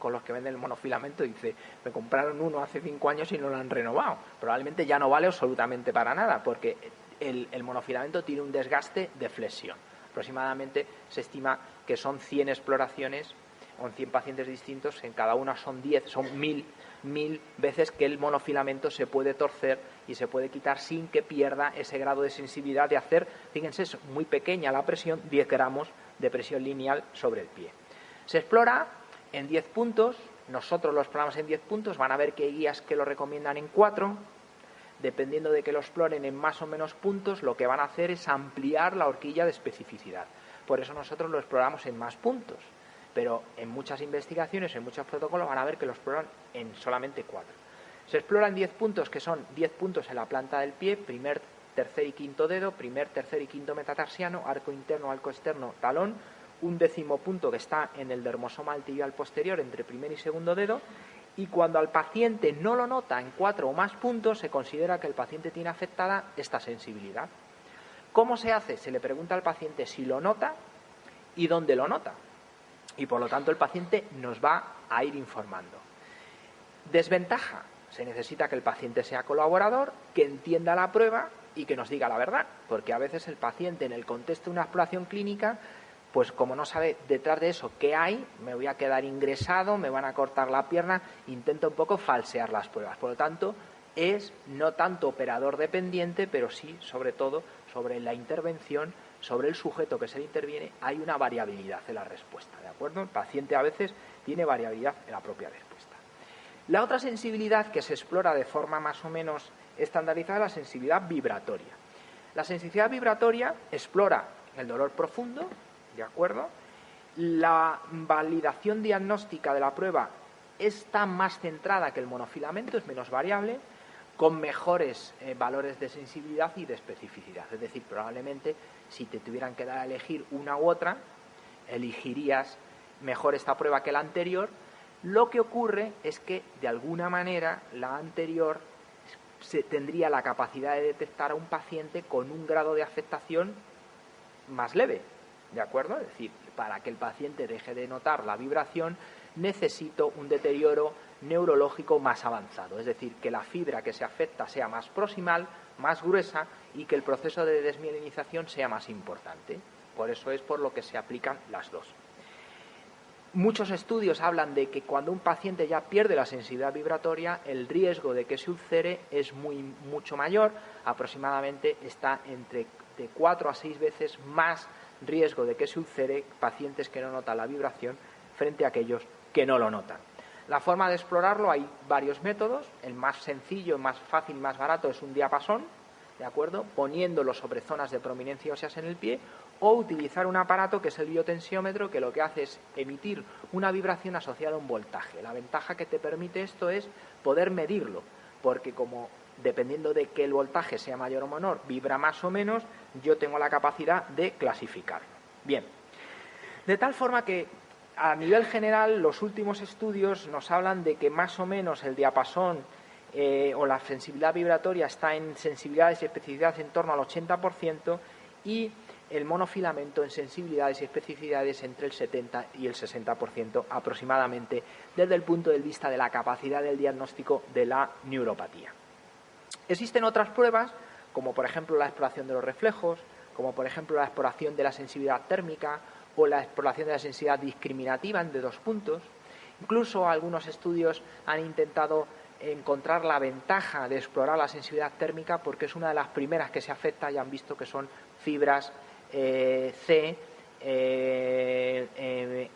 con los que venden el monofilamento, dice, me compraron uno hace 5 años y no lo han renovado. Probablemente ya no vale absolutamente para nada, porque el monofilamento tiene un desgaste de flexión. Aproximadamente se estima que son 100 exploraciones con 100 pacientes distintos, en cada una son 10, son 1000 veces que el monofilamento se puede torcer y se puede quitar sin que pierda ese grado de sensibilidad de hacer, fíjense, es muy pequeña la presión, 10 gramos de presión lineal sobre el pie. Se explora en 10 puntos, nosotros lo exploramos en 10 puntos, van a ver que hay guías que lo recomiendan en 4, dependiendo de que lo exploren en más o menos puntos, lo que van a hacer es ampliar la horquilla de especificidad. Por eso nosotros lo exploramos en más puntos. pero en muchas investigaciones, en muchos protocolos, van a ver que lo exploran en solamente 4. Se exploran 10 puntos, que son 10 puntos en la planta del pie, primer, tercer y quinto dedo, primer, tercer y quinto metatarsiano, arco interno, arco externo, talón, un 10º punto que está en el dermosoma altibial posterior, entre primer y segundo dedo, y cuando al paciente no lo nota en 4 o más puntos, se considera que el paciente tiene afectada esta sensibilidad. ¿Cómo se hace? Se le pregunta al paciente si lo nota y dónde lo nota. Y por lo tanto el paciente nos va a ir informando. Desventaja: se necesita que el paciente sea colaborador, que entienda la prueba y que nos diga la verdad, porque a veces el paciente, en el contexto de una exploración clínica, pues como no sabe detrás de eso qué hay, me voy a quedar ingresado, me van a cortar la pierna, intenta un poco falsear las pruebas. Por lo tanto, es no tanto operador dependiente, pero sí, sobre todo, sobre la intervención, sobre el sujeto que se le interviene, hay una variabilidad en la respuesta, ¿de acuerdo? El paciente a veces tiene variabilidad en la propia respuesta. La otra sensibilidad que se explora de forma más o menos estandarizada es la sensibilidad vibratoria. La sensibilidad vibratoria explora el dolor profundo, ¿de acuerdo? La validación diagnóstica de la prueba está más centrada que el monofilamento, es menos variable, con mejores valores de sensibilidad y de especificidad. Es decir, probablemente si te tuvieran que dar a elegir una u otra, elegirías mejor esta prueba que la anterior. Lo que ocurre es que, de alguna manera, la anterior tendría la capacidad de detectar a un paciente con un grado de afectación más leve, ¿de acuerdo? Es decir, para que el paciente deje de notar la vibración, necesito un deterioro neurológico más avanzado, es decir, que la fibra que se afecta sea más proximal, más gruesa y que el proceso de desmielinización sea más importante. Por eso es por lo que se aplican las dos. Muchos estudios hablan de que cuando un paciente ya pierde la sensibilidad vibratoria, el riesgo de que se ulcere es mucho mayor, aproximadamente está entre de 4 a 6 veces más riesgo de que se ulcere pacientes que no notan la vibración frente a aquellos que no lo notan. La forma de explorarlo, hay varios métodos. El más sencillo, más fácil, más barato es un diapasón, ¿de acuerdo? Poniéndolo sobre zonas de prominencia óseas en el pie, o utilizar un aparato que es el biotensiómetro, que lo que hace es emitir una vibración asociada a un voltaje. La ventaja que te permite esto es poder medirlo, porque como dependiendo de que el voltaje sea mayor o menor, vibra más o menos, yo tengo la capacidad de clasificarlo. Bien, de tal forma que a nivel general los últimos estudios nos hablan de que más o menos el diapasón o la sensibilidad vibratoria está en sensibilidades y especificidades en torno al 80% y el monofilamento en sensibilidades y especificidades entre el 70 y el 60% aproximadamente, desde el punto de vista de la capacidad del diagnóstico de la neuropatía. Existen otras pruebas, como por ejemplo la exploración de los reflejos, como por ejemplo la exploración de la sensibilidad térmica o la exploración de la sensibilidad discriminativa de 2 puntos. Incluso algunos estudios han intentado encontrar la ventaja de explorar la sensibilidad térmica porque es una de las primeras que se afecta y han visto que son fibras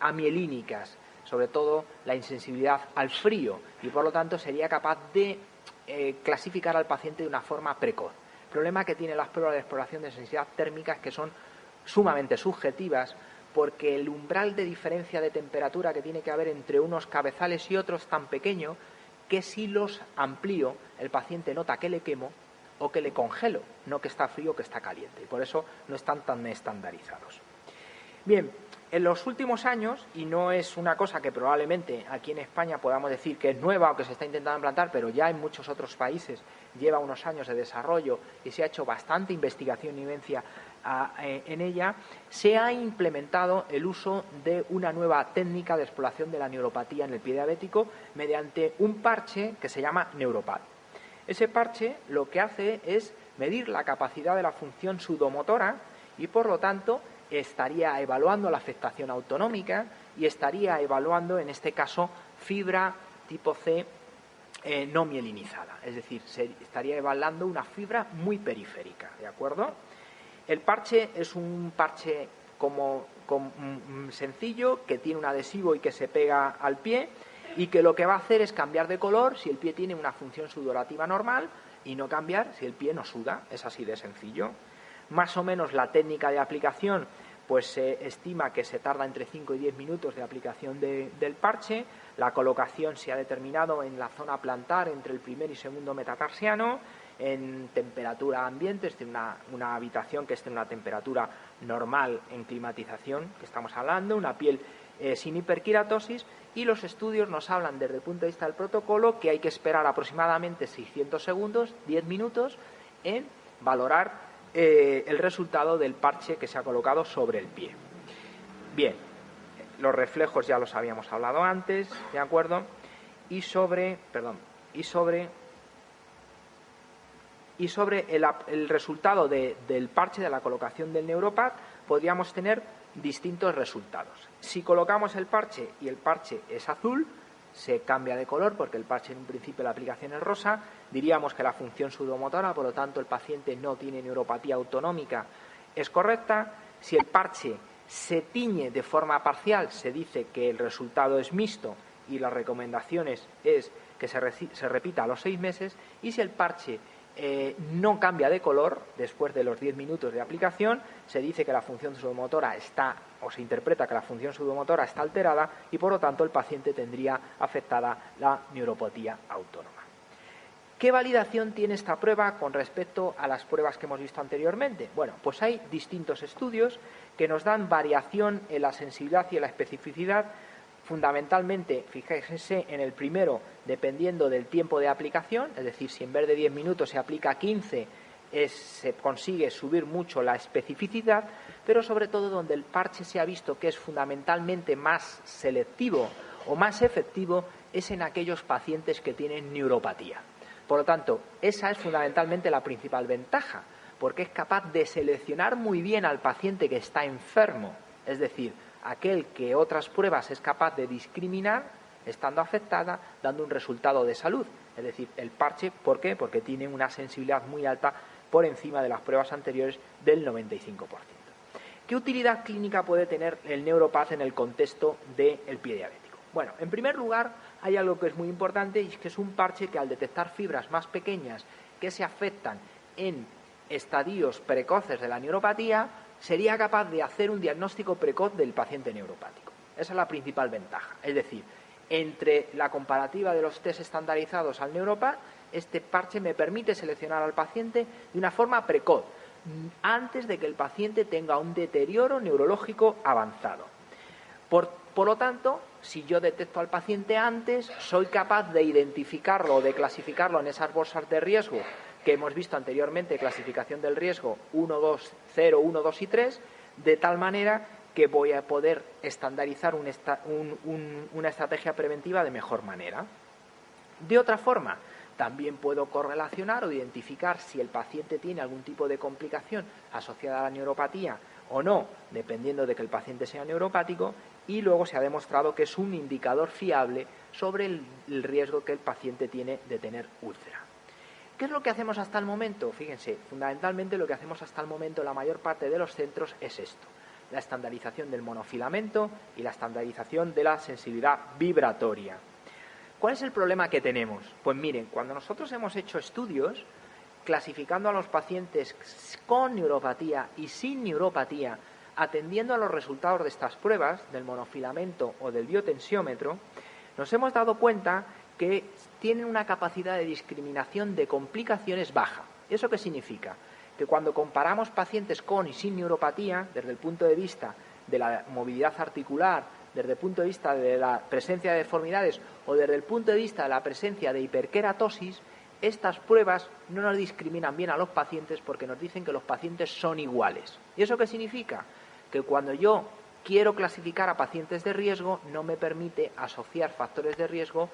amielínicas, sobre todo la insensibilidad al frío, y por lo tanto sería capaz de clasificar al paciente de una forma precoz. El problema que tiene las pruebas de exploración de sensibilidad térmica es que son sumamente subjetivas, porque el umbral de diferencia de temperatura que tiene que haber entre unos cabezales y otros es tan pequeño que si los amplío el paciente nota que le quemo o que le congelo, no que está frío o que está caliente, y por eso no están tan estandarizados. Bien, en los últimos años, y no es una cosa que probablemente aquí en España podamos decir que es nueva o que se está intentando implantar, pero ya en muchos otros países lleva unos años de desarrollo y se ha hecho bastante investigación y vivencia en ella, se ha implementado el uso de una nueva técnica de exploración de la neuropatía en el pie diabético mediante un parche que se llama Neuropad. Ese parche lo que hace es medir la capacidad de la función sudomotora y, por lo tanto, estaría evaluando la afectación autonómica y estaría evaluando, en este caso, fibra tipo C no mielinizada. Es decir, estaría evaluando una fibra muy periférica, ¿de acuerdo? El parche es un parche sencillo, que tiene un adhesivo y que se pega al pie, y que lo que va a hacer es cambiar de color si el pie tiene una función sudorativa normal y no cambiar si el pie no suda. Es así de sencillo. Más o menos la técnica de aplicación pues se estima que se tarda entre 5 y 10 minutos de aplicación del parche. La colocación se ha determinado en la zona plantar entre el primer y segundo metatarsiano, en temperatura ambiente, es decir, una habitación que esté en una temperatura normal en climatización, que estamos hablando, una piel sin hiperqueratosis, y los estudios nos hablan desde el punto de vista del protocolo que hay que esperar aproximadamente 600 segundos, 10 minutos, en valorar el resultado del parche que se ha colocado sobre el pie. Bien, los reflejos ya los habíamos hablado antes, ¿de acuerdo? Y sobre el resultado del parche, de la colocación del Neuropad, podríamos tener distintos resultados. Si colocamos el parche y el parche es azul, se cambia de color porque el parche en un principio la aplicación es rosa, diríamos que la función sudomotora, por lo tanto el paciente no tiene neuropatía autonómica, es correcta. Si el parche se tiñe de forma parcial, se dice que el resultado es mixto y las recomendaciones es que se repita a los 6 meses, y si el parche no cambia de color después de los 10 minutos de aplicación, se dice que la función sudomotora se interpreta que la función sudomotora está alterada y por lo tanto el paciente tendría afectada la neuropatía autónoma. ¿Qué validación tiene esta prueba con respecto a las pruebas que hemos visto anteriormente? Bueno, pues hay distintos estudios que nos dan variación en la sensibilidad y en la especificidad. Fundamentalmente, fíjense en el primero, dependiendo del tiempo de aplicación, es decir, si en vez de 10 minutos se aplica 15, se consigue subir mucho la especificidad, pero sobre todo donde el parche se ha visto que es fundamentalmente más selectivo o más efectivo es en aquellos pacientes que tienen neuropatía. Por lo tanto, esa es fundamentalmente la principal ventaja, porque es capaz de seleccionar muy bien al paciente que está enfermo, es decir, aquel que otras pruebas es capaz de discriminar estando afectada, dando un resultado de salud. Es decir, el parche, ¿por qué? Porque tiene una sensibilidad muy alta por encima de las pruebas anteriores del 95%. ¿Qué utilidad clínica puede tener el Neuropad en el contexto del pie diabético? Bueno, en primer lugar, hay algo que es muy importante, y es que es un parche que al detectar fibras más pequeñas que se afectan en estadios precoces de la neuropatía, sería capaz de hacer un diagnóstico precoz del paciente neuropático. Esa es la principal ventaja. Es decir, entre la comparativa de los test estandarizados al Neuropad, este parche me permite seleccionar al paciente de una forma precoz, antes de que el paciente tenga un deterioro neurológico avanzado. Por lo tanto, si yo detecto al paciente antes, soy capaz de identificarlo o de clasificarlo en esas bolsas de riesgo que hemos visto anteriormente, clasificación del riesgo 1, 2, 0, 1, 2 y 3, de tal manera que voy a poder estandarizar una estrategia preventiva de mejor manera. De otra forma, también puedo correlacionar o identificar si el paciente tiene algún tipo de complicación asociada a la neuropatía o no, dependiendo de que el paciente sea neuropático, y luego se ha demostrado que es un indicador fiable sobre el riesgo que el paciente tiene de tener úlcera. ¿Qué es lo que hacemos hasta el momento? Fíjense, fundamentalmente lo que hacemos hasta el momento en la mayor parte de los centros es esto: la estandarización del monofilamento y la estandarización de la sensibilidad vibratoria. ¿Cuál es el problema que tenemos? Pues miren, cuando nosotros hemos hecho estudios clasificando a los pacientes con neuropatía y sin neuropatía, atendiendo a los resultados de estas pruebas, del monofilamento o del biotensiómetro, nos hemos dado cuenta que tienen una capacidad de discriminación de complicaciones baja. ¿Eso qué significa? Que cuando comparamos pacientes con y sin neuropatía, desde el punto de vista de la movilidad articular, desde el punto de vista de la presencia de deformidades o desde el punto de vista de la presencia de hiperqueratosis, estas pruebas no nos discriminan bien a los pacientes porque nos dicen que los pacientes son iguales. ¿Y eso qué significa? Que cuando yo quiero clasificar a pacientes de riesgo, no me permite asociar factores de riesgo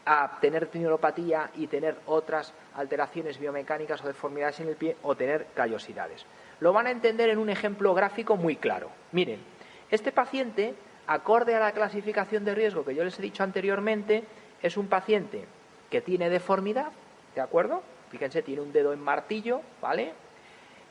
a tener neuropatía y tener otras alteraciones biomecánicas o deformidades en el pie o tener callosidades. Lo van a entender en un ejemplo gráfico muy claro. Miren, este paciente, acorde a la clasificación de riesgo que yo les he dicho anteriormente, es un paciente que tiene deformidad, ¿de acuerdo? Fíjense, tiene un dedo en martillo, ¿vale?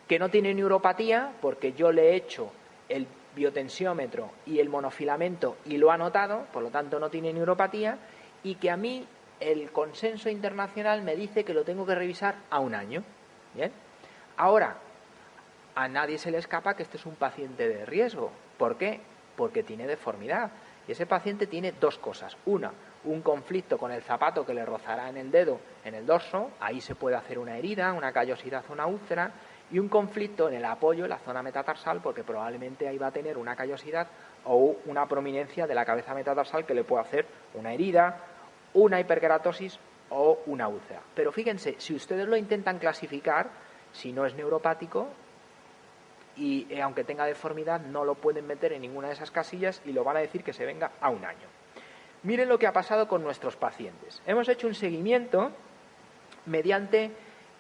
Que no tiene neuropatía porque yo le he hecho el biotensiómetro y el monofilamento y lo ha notado, por lo tanto no tiene neuropatía, y que a mí el consenso internacional me dice que lo tengo que revisar a un año. ¿Bien? Ahora, a nadie se le escapa que este es un paciente de riesgo. ¿Por qué? Porque tiene deformidad. Y ese paciente tiene dos cosas. Una, un conflicto con el zapato que le rozará en el dedo, en el dorso, ahí se puede hacer una herida, una callosidad o una úlcera, y un conflicto en el apoyo, en la zona metatarsal, porque probablemente ahí va a tener una callosidad o una prominencia de la cabeza metatarsal que le puede hacer una herida, una hiperkeratosis o una úlcera. Pero fíjense, si ustedes lo intentan clasificar, si no es neuropático, y aunque tenga deformidad, no lo pueden meter en ninguna de esas casillas y lo van a decir que se venga a un año. Miren lo que ha pasado con nuestros pacientes. Hemos hecho un seguimiento mediante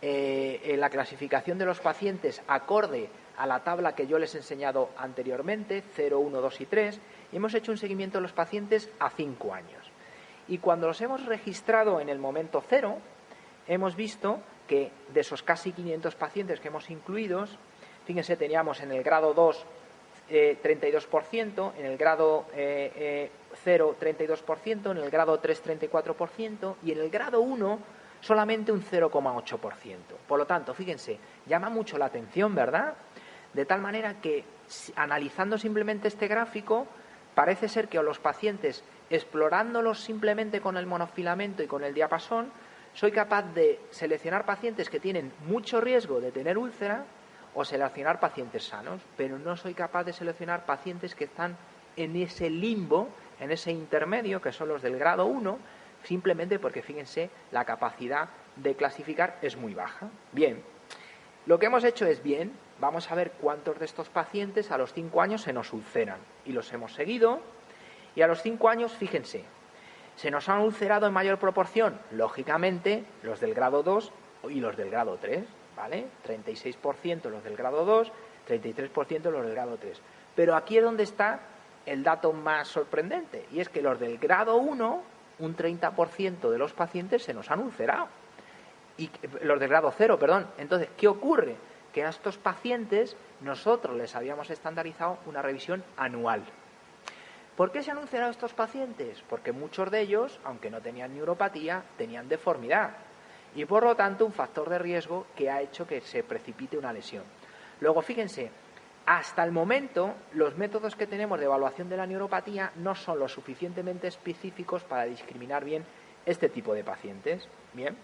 la clasificación de los pacientes acorde a la tabla que yo les he enseñado anteriormente, 0, 1, 2 y 3, y hemos hecho un seguimiento de los pacientes a 5 años. Y cuando los hemos registrado en el momento 0, hemos visto que de esos casi 500 pacientes que hemos incluido, fíjense, teníamos en el grado 2 32%, en el grado 0 32%, en el grado 3 34% y en el grado 1 solamente un 0,8%. Por lo tanto, fíjense, llama mucho la atención, ¿verdad? De tal manera que, analizando simplemente este gráfico, parece ser que a los pacientes, explorándolos simplemente con el monofilamento y con el diapasón, soy capaz de seleccionar pacientes que tienen mucho riesgo de tener úlcera o seleccionar pacientes sanos, pero no soy capaz de seleccionar pacientes que están en ese limbo, en ese intermedio, que son los del grado 1, simplemente porque, fíjense, la capacidad de clasificar es muy baja. Bien, lo que hemos hecho es bien, vamos a ver cuántos de estos pacientes a los 5 años se nos ulceran. Y los hemos seguido, y a los 5 años, fíjense, se nos han ulcerado en mayor proporción, lógicamente, los del grado 2 y los del grado 3, ¿vale? 36% los del grado 2, 33% los del grado 3. Pero aquí es donde está el dato más sorprendente, y es que los del grado 1, un 30% de los pacientes se nos han ulcerado. Y los del grado 0, perdón. Entonces, ¿qué ocurre? Que a estos pacientes nosotros les habíamos estandarizado una revisión anual. ¿Por qué se han ulcerado estos pacientes? Porque muchos de ellos, aunque no tenían neuropatía, tenían deformidad. Y por lo tanto, un factor de riesgo que ha hecho que se precipite una lesión. Luego, fíjense, hasta el momento, los métodos que tenemos de evaluación de la neuropatía no son lo suficientemente específicos para discriminar bien este tipo de pacientes. Bien,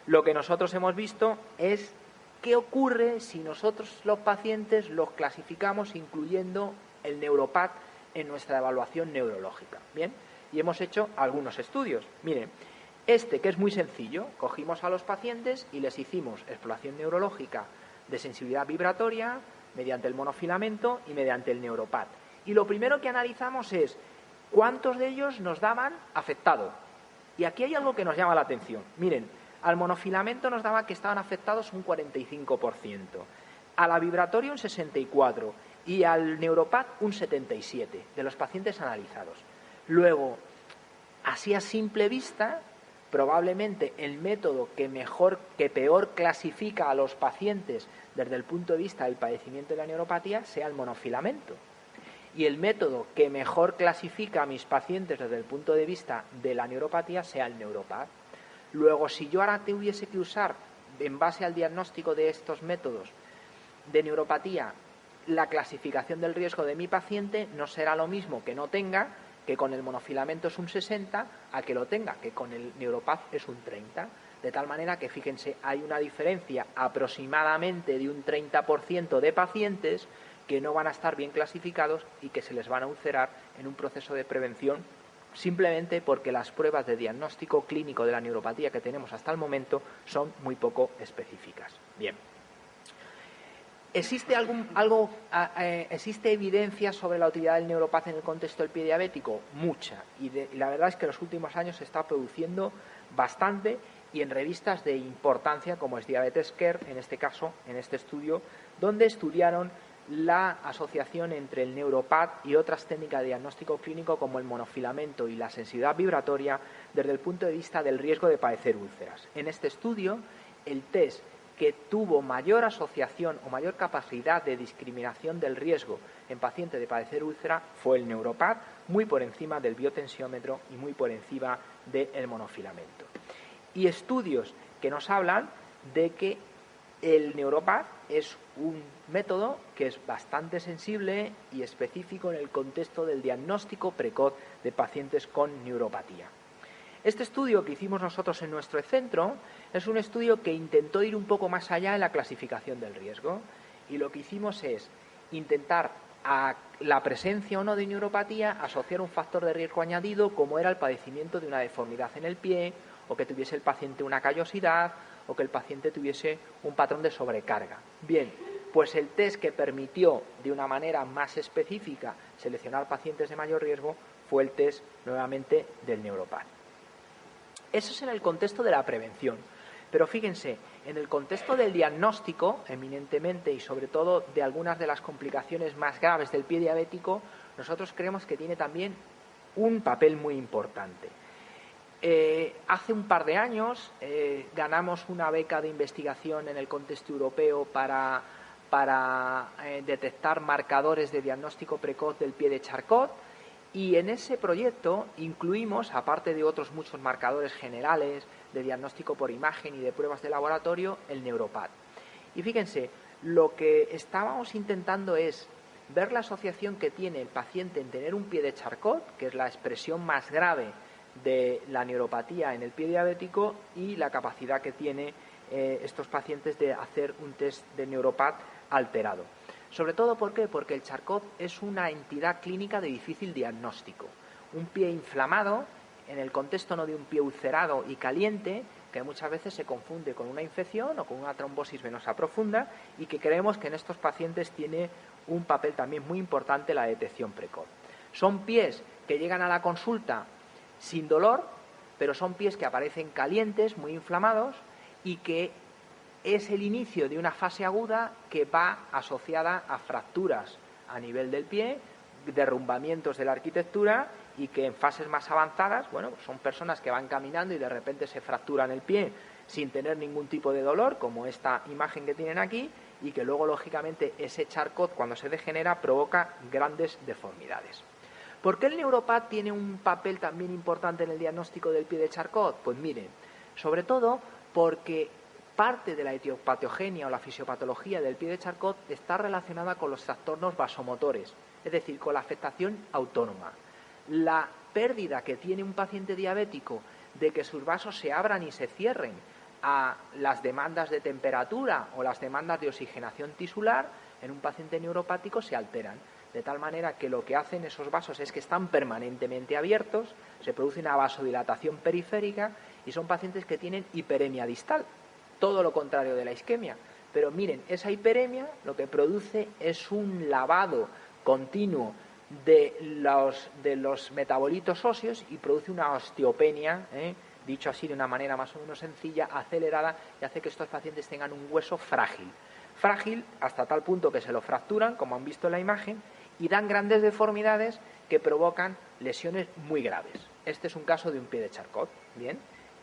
lo que nosotros hemos visto es qué ocurre si nosotros los pacientes los clasificamos incluyendo el neuropat en nuestra evaluación neurológica. Bien, y hemos hecho algunos estudios. Miren, este, que es muy sencillo, cogimos a los pacientes y les hicimos exploración neurológica de sensibilidad vibratoria mediante el monofilamento y mediante el neuropat. Y lo primero que analizamos es cuántos de ellos nos daban afectado. Y aquí hay algo que nos llama la atención. Miren, al monofilamento nos daba que estaban afectados un 45%, a la vibratoria un 64% y al neuropat un 77% de los pacientes analizados. Luego, así a simple vista, probablemente el método que peor clasifica a los pacientes desde el punto de vista del padecimiento de la neuropatía sea el monofilamento. Y el método que mejor clasifica a mis pacientes desde el punto de vista de la neuropatía sea el neuropat. Luego, si yo ahora tuviese que usar, en base al diagnóstico de estos métodos de neuropatía, la clasificación del riesgo de mi paciente, no será lo mismo que no tenga, que con el monofilamento es un 60, a que lo tenga, que con el neuropat es un 30. De tal manera que, fíjense, hay una diferencia aproximadamente de un 30% de pacientes que no van a estar bien clasificados y que se les van a ulcerar en un proceso de prevención simplemente porque las pruebas de diagnóstico clínico de la neuropatía que tenemos hasta el momento son muy poco específicas. Bien. ¿Existe evidencia sobre la utilidad del neuropat en el contexto del pie diabético? Mucha. Y la verdad es que en los últimos años se está produciendo bastante y en revistas de importancia como es Diabetes Care, en este caso, en este estudio, donde estudiaron la asociación entre el neuropat y otras técnicas de diagnóstico clínico como el monofilamento y la sensibilidad vibratoria desde el punto de vista del riesgo de padecer úlceras. En este estudio, el test que tuvo mayor asociación o mayor capacidad de discriminación del riesgo en pacientes de padecer úlcera fue el neuropat, muy por encima del biotensiómetro y muy por encima del monofilamento. Y estudios que nos hablan de que El Neuropath es un método que es bastante sensible y específico en el contexto del diagnóstico precoz de pacientes con neuropatía. Este estudio que hicimos nosotros en nuestro centro es un estudio que intentó ir un poco más allá en la clasificación del riesgo, y lo que hicimos es intentar a la presencia o no de neuropatía asociar un factor de riesgo añadido como era el padecimiento de una deformidad en el pie, o que tuviese el paciente una callosidad, o que el paciente tuviese un patrón de sobrecarga. Bien, pues el test que permitió de una manera más específica seleccionar pacientes de mayor riesgo fue el test nuevamente del Neuropath. Eso es en el contexto de la prevención. Pero fíjense, en el contexto del diagnóstico, eminentemente, y sobre todo de algunas de las complicaciones más graves del pie diabético, nosotros creemos que tiene también un papel muy importante. Hace un par de años ganamos una beca de investigación en el contexto europeo para detectar marcadores de diagnóstico precoz del pie de Charcot, y en ese proyecto incluimos, aparte de otros muchos marcadores generales de diagnóstico por imagen y de pruebas de laboratorio, el Neuropath. Y fíjense, lo que estábamos intentando es ver la asociación que tiene el paciente en tener un pie de Charcot, que es la expresión más grave de la neuropatía en el pie diabético, y la capacidad que tiene estos pacientes de hacer un test de Neuropath alterado. Sobre todo, ¿por qué? Porque el Charcot es una entidad clínica de difícil diagnóstico. Un pie inflamado, en el contexto no de un pie ulcerado y caliente, que muchas veces se confunde con una infección o con una trombosis venosa profunda, y que creemos que en estos pacientes tiene un papel también muy importante la detección precoz. Son pies que llegan a la consulta sin dolor, pero son pies que aparecen calientes, muy inflamados, y que es el inicio de una fase aguda que va asociada a fracturas a nivel del pie, derrumbamientos de la arquitectura, y que en fases más avanzadas, bueno, son personas que van caminando y de repente se fracturan el pie sin tener ningún tipo de dolor, como esta imagen que tienen aquí, y que luego, lógicamente, ese Charcot, cuando se degenera, provoca grandes deformidades. ¿Por qué el Neuropath tiene un papel también importante en el diagnóstico del pie de Charcot? Pues miren, sobre todo porque parte de la etiopatogenia o la fisiopatología del pie de Charcot está relacionada con los trastornos vasomotores, es decir, con la afectación autónoma. La pérdida que tiene un paciente diabético de que sus vasos se abran y se cierren a las demandas de temperatura o las demandas de oxigenación tisular, en un paciente neuropático se alteran, de tal manera que lo que hacen esos vasos es que están permanentemente abiertos, se produce una vasodilatación periférica, y son pacientes que tienen hiperemia distal, todo lo contrario de la isquemia. Pero miren, esa hiperemia lo que produce es un lavado continuo de los metabolitos óseos, y produce una osteopenia, dicho así de una manera más o menos sencilla, acelerada, y hace que estos pacientes tengan un hueso frágil. Frágil hasta tal punto que se lo fracturan, como han visto en la imagen, y dan grandes deformidades que provocan lesiones muy graves. Este es un caso de un pie de Charcot. Bien,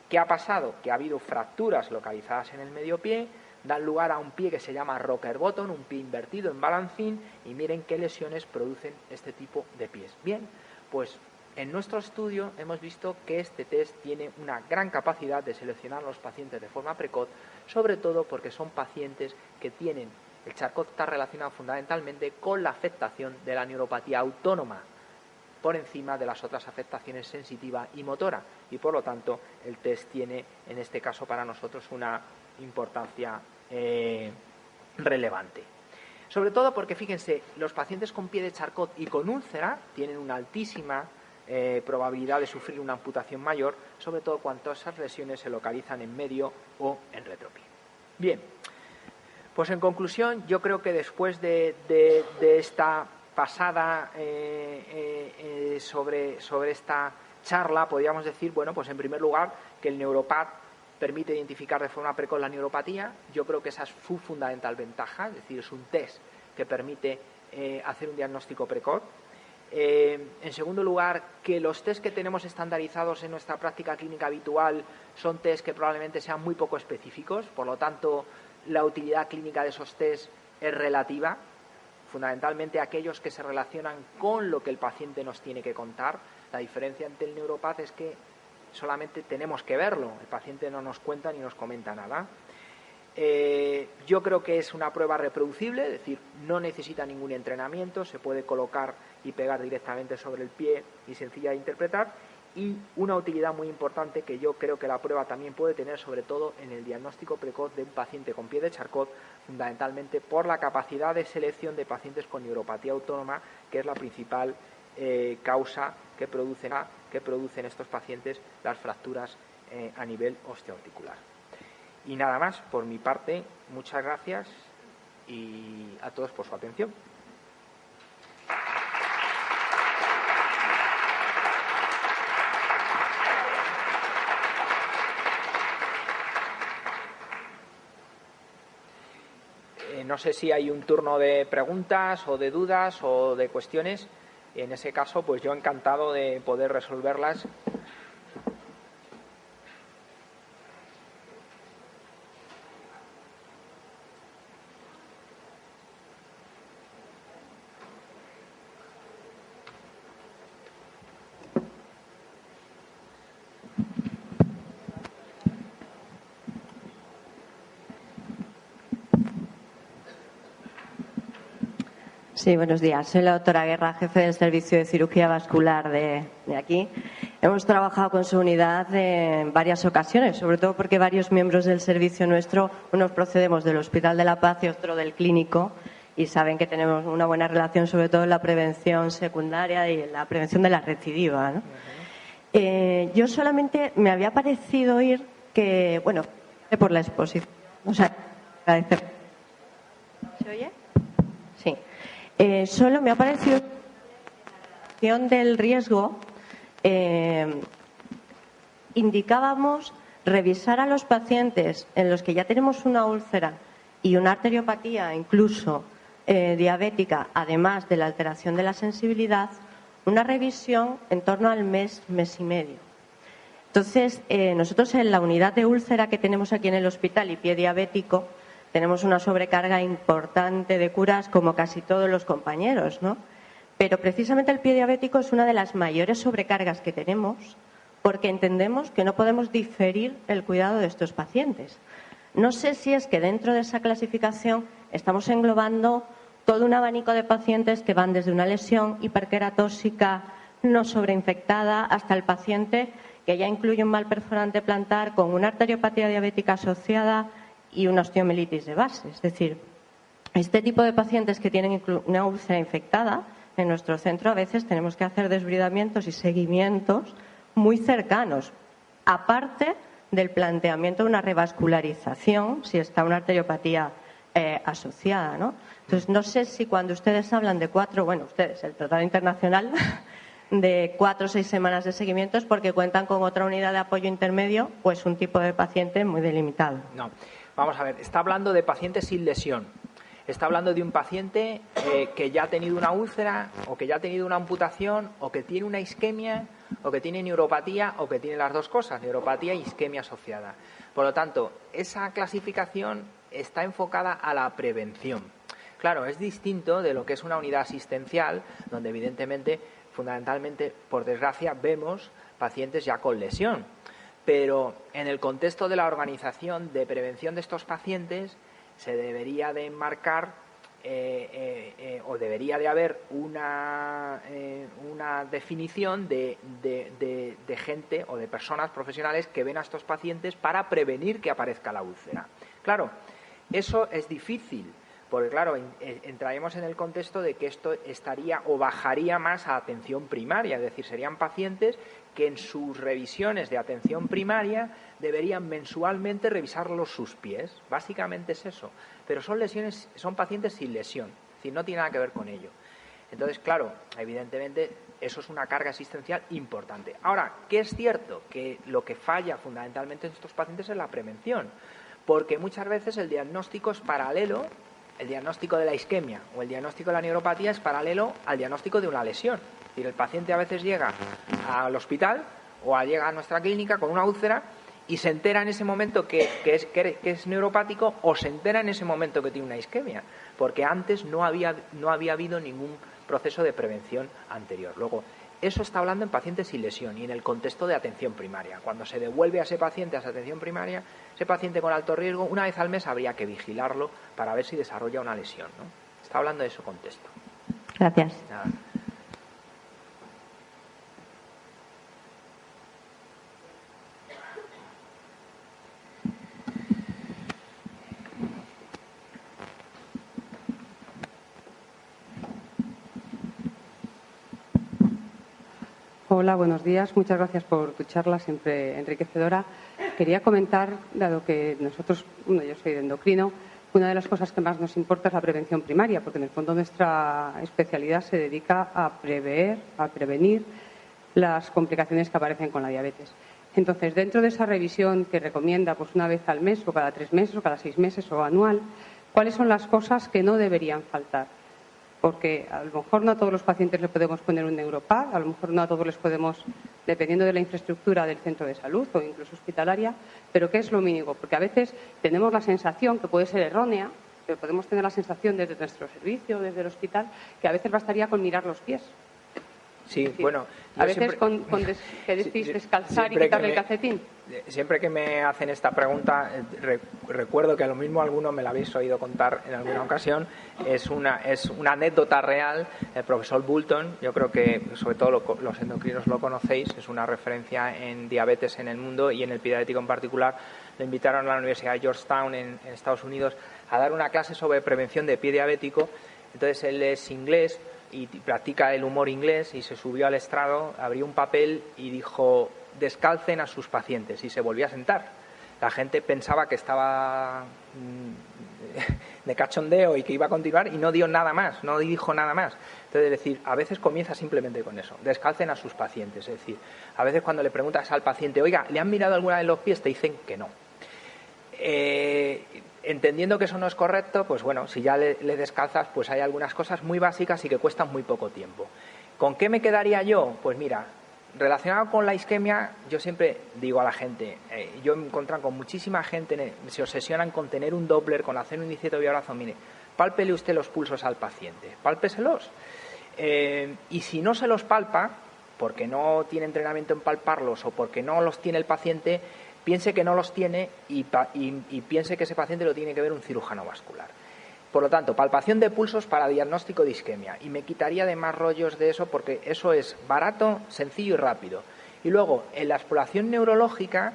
¿qué ha pasado? Que ha habido fracturas localizadas en el medio pie, dan lugar a un pie que se llama rocker bottom, un pie invertido en balancín, y miren qué lesiones producen este tipo de pies. Bien, pues en nuestro estudio hemos visto que este test tiene una gran capacidad de seleccionar a los pacientes de forma precoz, sobre todo porque son pacientes que tienen, el Charcot está relacionado fundamentalmente con la afectación de la neuropatía autónoma, por encima de las otras afectaciones sensitiva y motora, y por lo tanto el test tiene en este caso para nosotros una importancia relevante. Sobre todo porque, fíjense, los pacientes con pie de Charcot y con úlcera tienen una altísima probabilidad de sufrir una amputación mayor, sobre todo cuando esas lesiones se localizan en medio o en retropie. Bien, pues en conclusión, yo creo que después de esta pasada sobre esta charla, podríamos decir, bueno, pues en primer lugar, que el Neuropath permite identificar de forma precoz la neuropatía. Yo creo que esa es su fundamental ventaja, es decir, es un test que permite hacer un diagnóstico precoz. En segundo lugar, que los test que tenemos estandarizados en nuestra práctica clínica habitual son test que probablemente sean muy poco específicos, por lo tanto, la utilidad clínica de esos test es relativa, fundamentalmente aquellos que se relacionan con lo que el paciente nos tiene que contar. La diferencia entre el Neuropath es que solamente tenemos que verlo, el paciente no nos cuenta ni nos comenta nada. Yo creo que es una prueba reproducible, es decir, no necesita ningún entrenamiento, se puede colocar y pegar directamente sobre el pie y sencilla de interpretar. Y una utilidad muy importante que yo creo que la prueba también puede tener, sobre todo en el diagnóstico precoz de un paciente con pie de Charcot, fundamentalmente por la capacidad de selección de pacientes con neuropatía autónoma, que es la principal causa que producen estos pacientes las fracturas a nivel osteoarticular. Y nada más, por mi parte, muchas gracias y a todos por su atención. No sé si hay un turno de preguntas o de dudas o de cuestiones. En ese caso, pues yo encantado de poder resolverlas. Sí, buenos días. Soy la doctora Guerra, jefe del Servicio de Cirugía Vascular de aquí. Hemos trabajado con su unidad en varias ocasiones, sobre todo porque varios miembros del servicio nuestro, unos procedemos del Hospital de la Paz y otro del Clínico, y saben que tenemos una buena relación, sobre todo en la prevención secundaria y en la prevención de la recidiva, ¿no? Yo solamente me había parecido oír que, bueno, por la exposición, o sea, agradecer. ¿Se oye? Sí. Solo me ha parecido la del riesgo indicábamos revisar a los pacientes en los que ya tenemos una úlcera y una arteriopatía incluso diabética, además de la alteración de la sensibilidad, una revisión en torno al mes y medio. Entonces, nosotros en la unidad de úlcera que tenemos aquí en el hospital y pie diabético tenemos una sobrecarga importante de curas como casi todos los compañeros, ¿no? Pero precisamente el pie diabético es una de las mayores sobrecargas que tenemos porque entendemos que no podemos diferir el cuidado de estos pacientes. No sé si es que dentro de esa clasificación estamos englobando todo un abanico de pacientes que van desde una lesión hiperqueratóxica no sobreinfectada hasta el paciente que ya incluye un mal perforante plantar con una arteriopatía diabética asociada y una osteomielitis de base. Es decir, este tipo de pacientes que tienen una úlcera infectada, en nuestro centro a veces tenemos que hacer desbridamientos y seguimientos muy cercanos, aparte del planteamiento de una revascularización si está una arteriopatía asociada, ¿no? Entonces, no sé si cuando ustedes hablan de el Tratado Internacional, de 4 o 6 semanas de seguimiento es porque cuentan con otra unidad de apoyo intermedio, pues un tipo de paciente muy delimitado. No. Vamos a ver, está hablando de pacientes sin lesión. Está hablando de un paciente que ya ha tenido una úlcera o que ya ha tenido una amputación o que tiene una isquemia o que tiene neuropatía o que tiene las dos cosas, neuropatía e isquemia asociada. Por lo tanto, esa clasificación está enfocada a la prevención. Claro, es distinto de lo que es una unidad asistencial, donde evidentemente, fundamentalmente, por desgracia, vemos pacientes ya con lesión. Pero en el contexto de la organización de prevención de estos pacientes se debería de enmarcar o debería de haber una definición de gente o de personas profesionales que ven a estos pacientes para prevenir que aparezca la úlcera. Claro, eso es difícil, porque claro, entraríamos en el contexto de que esto estaría o bajaría más a atención primaria, es decir, serían pacientes que en sus revisiones de atención primaria deberían mensualmente revisarlos sus pies. Básicamente es eso. Pero son pacientes sin lesión, es decir, no tiene nada que ver con ello. Entonces, claro, evidentemente eso es una carga asistencial importante. Ahora, ¿qué es cierto? Que lo que falla fundamentalmente en estos pacientes es la prevención, porque muchas veces el diagnóstico es paralelo, el diagnóstico de la isquemia o el diagnóstico de la neuropatía es paralelo al diagnóstico de una lesión. Es decir, el paciente a veces llega al hospital o llega a nuestra clínica con una úlcera y se entera en ese momento que es neuropático o se entera en ese momento que tiene una isquemia, porque antes no había habido ningún proceso de prevención anterior. Luego, Eso está hablando en pacientes sin lesión y en el contexto de atención primaria. Cuando se devuelve a ese paciente a esa atención primaria, ese paciente con alto riesgo, una vez al mes habría que vigilarlo para ver si desarrolla una lesión, ¿no? Está hablando de ese contexto. Gracias. Nada. Hola, buenos días. Muchas gracias por tu charla, siempre enriquecedora. Quería comentar, dado que nosotros, yo soy de endocrino, una de las cosas que más nos importa es la prevención primaria, porque en el fondo nuestra especialidad se dedica a prevenir las complicaciones que aparecen con la diabetes. Entonces, dentro de esa revisión que recomienda pues una vez al mes o cada 3 meses o cada 6 meses o anual, ¿cuáles son las cosas que no deberían faltar? Porque a lo mejor no a todos los pacientes le podemos poner un neuropar, a lo mejor no a todos les podemos, dependiendo de la infraestructura del centro de salud o incluso hospitalaria, pero ¿qué es lo mínimo? Porque a veces tenemos la sensación, que puede ser errónea, pero podemos tener la sensación desde nuestro servicio, desde el hospital, que a veces bastaría con mirar los pies. Sí, decir, bueno. A veces que decís descalzar y quitarle el calcetín. Siempre que me hacen esta pregunta, recuerdo que a lo mismo alguno me la habéis oído contar en alguna ocasión. Es una anécdota real. El profesor Boulton, yo creo que sobre todo los endocrinos lo conocéis, es una referencia en diabetes en el mundo y en el pediátrico en particular. Le invitaron a la Universidad de Georgetown en Estados Unidos a dar una clase sobre prevención de pie diabético. Entonces él es inglés y practica el humor inglés y se subió al estrado, abrió un papel y dijo: descalcen a sus pacientes, y se volvió a sentar. La gente pensaba que estaba de cachondeo y que iba a continuar y no dio nada más, no dijo nada más. Entonces, es decir, a veces comienza simplemente con eso: descalcen a sus pacientes. Es decir, a veces cuando le preguntas al paciente: oiga, ¿le han mirado alguna vez los pies?, te dicen que no. Entendiendo que eso no es correcto, pues bueno, si ya le descalzas, pues hay algunas cosas muy básicas y que cuestan muy poco tiempo. ¿Con qué me quedaría yo? Pues mira, relacionado con la isquemia, yo siempre digo a la gente, yo me he encontrado con muchísima gente, se obsesionan con tener un Doppler, con hacer un índice de tobillo-brazo. Mire, pálpele usted los pulsos al paciente, pálpeselos. Y si no se los palpa, porque no tiene entrenamiento en palparlos o porque no los tiene el paciente, piense que no los tiene y piense que ese paciente lo tiene que ver un cirujano vascular. Por lo tanto, palpación de pulsos para diagnóstico de isquemia. Y me quitaría de más rollos de eso, porque eso es barato, sencillo y rápido. Y luego, en la exploración neurológica,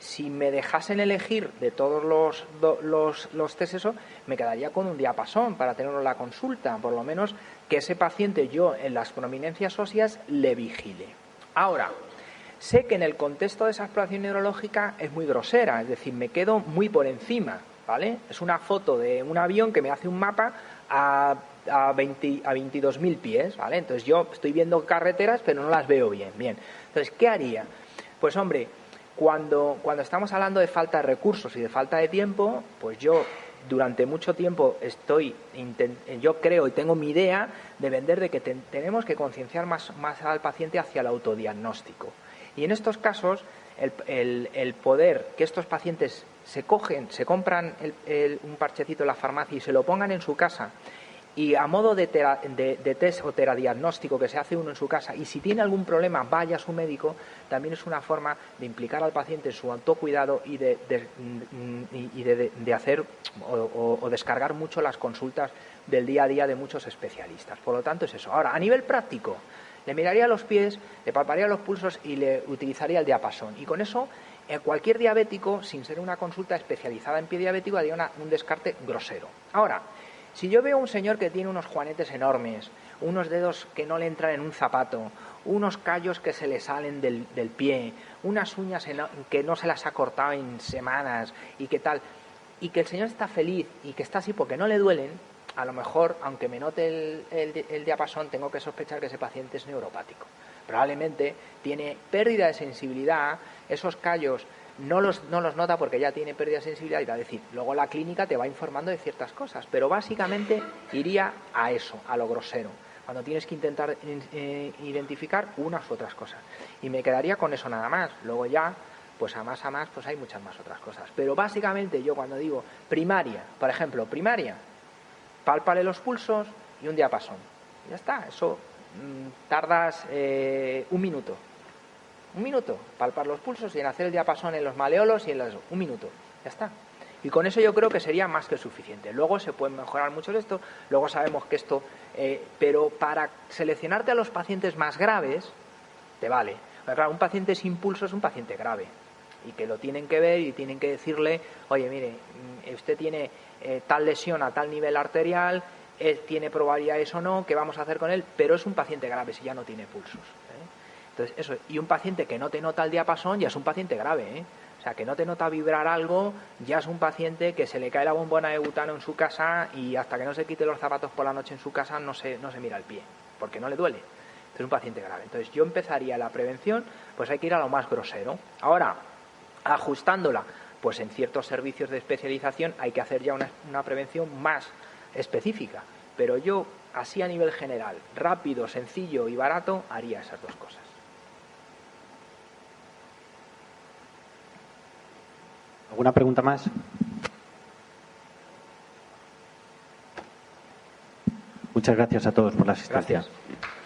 si me dejasen elegir de todos los test eso, me quedaría con un diapasón para tenerlo en la consulta. Por lo menos que ese paciente yo en las prominencias óseas le vigile. Ahora, sé que en el contexto de esa exploración neurológica es muy grosera, es decir, me quedo muy por encima, ¿vale? Es una foto de un avión que me hace un mapa a 22.000 pies, ¿vale? Entonces yo estoy viendo carreteras, pero no las veo bien. Entonces, ¿qué haría? Pues hombre, cuando estamos hablando de falta de recursos y de falta de tiempo, pues yo durante mucho tiempo yo creo y tengo mi idea de vender de que tenemos que concienciar más al paciente hacia el autodiagnóstico. Y en estos casos, el poder que estos pacientes se compran un parchecito en la farmacia y se lo pongan en su casa, y a modo de test o teradiagnóstico que se hace uno en su casa, y si tiene algún problema vaya a su médico, también es una forma de implicar al paciente en su autocuidado y de hacer o descargar mucho las consultas del día a día de muchos especialistas. Por lo tanto, es eso. Ahora, a nivel práctico, le miraría los pies, le palparía los pulsos y le utilizaría el diapasón. Y con eso, cualquier diabético, sin ser una consulta especializada en pie diabético, haría un descarte grosero. Ahora, si yo veo a un señor que tiene unos juanetes enormes, unos dedos que no le entran en un zapato, unos callos que se le salen del pie, unas uñas que no se las ha cortado en semanas y qué tal, y que el señor está feliz y que está así porque no le duelen, a lo mejor, aunque me note el diapasón, tengo que sospechar que ese paciente es neuropático. Probablemente tiene pérdida de sensibilidad, esos callos no los nota porque ya tiene pérdida de sensibilidad, y va a decir, luego la clínica te va informando de ciertas cosas, pero básicamente iría a eso, a lo grosero, cuando tienes que intentar identificar unas u otras cosas. Y me quedaría con eso nada más. Luego ya, pues a más, pues hay muchas más otras cosas. Pero básicamente yo cuando digo primaria, por ejemplo, pálpale los pulsos y un diapasón. Ya está, eso tardas 1 minuto. 1 minuto, palpar los pulsos y en hacer el diapasón en los maleolos y en los... 1 minuto, ya está. Y con eso yo creo que sería más que suficiente. Luego se puede mejorar mucho esto, luego sabemos que esto... pero para seleccionarte a los pacientes más graves, te vale. Porque, claro, un paciente sin pulso es un paciente grave y que lo tienen que ver y tienen que decirle, oye, mire, usted tiene tal lesión a tal nivel arterial, tiene probabilidades o no, ¿qué vamos a hacer con él? Pero es un paciente grave si ya no tiene pulsos. Entonces, eso. Y un paciente que no te nota el diapasón ya es un paciente grave, O sea, que no te nota vibrar algo, ya es un paciente que se le cae la bombona de butano en su casa y hasta que no se quite los zapatos por la noche en su casa no se mira el pie, porque no le duele. Entonces, es un paciente grave. Entonces, yo empezaría la prevención, pues hay que ir a lo más grosero. Ahora, ajustándola, pues en ciertos servicios de especialización hay que hacer ya una prevención más específica. Pero yo, así a nivel general, rápido, sencillo y barato, haría esas dos cosas. ¿Alguna pregunta más? Muchas gracias a todos por la asistencia. Gracias.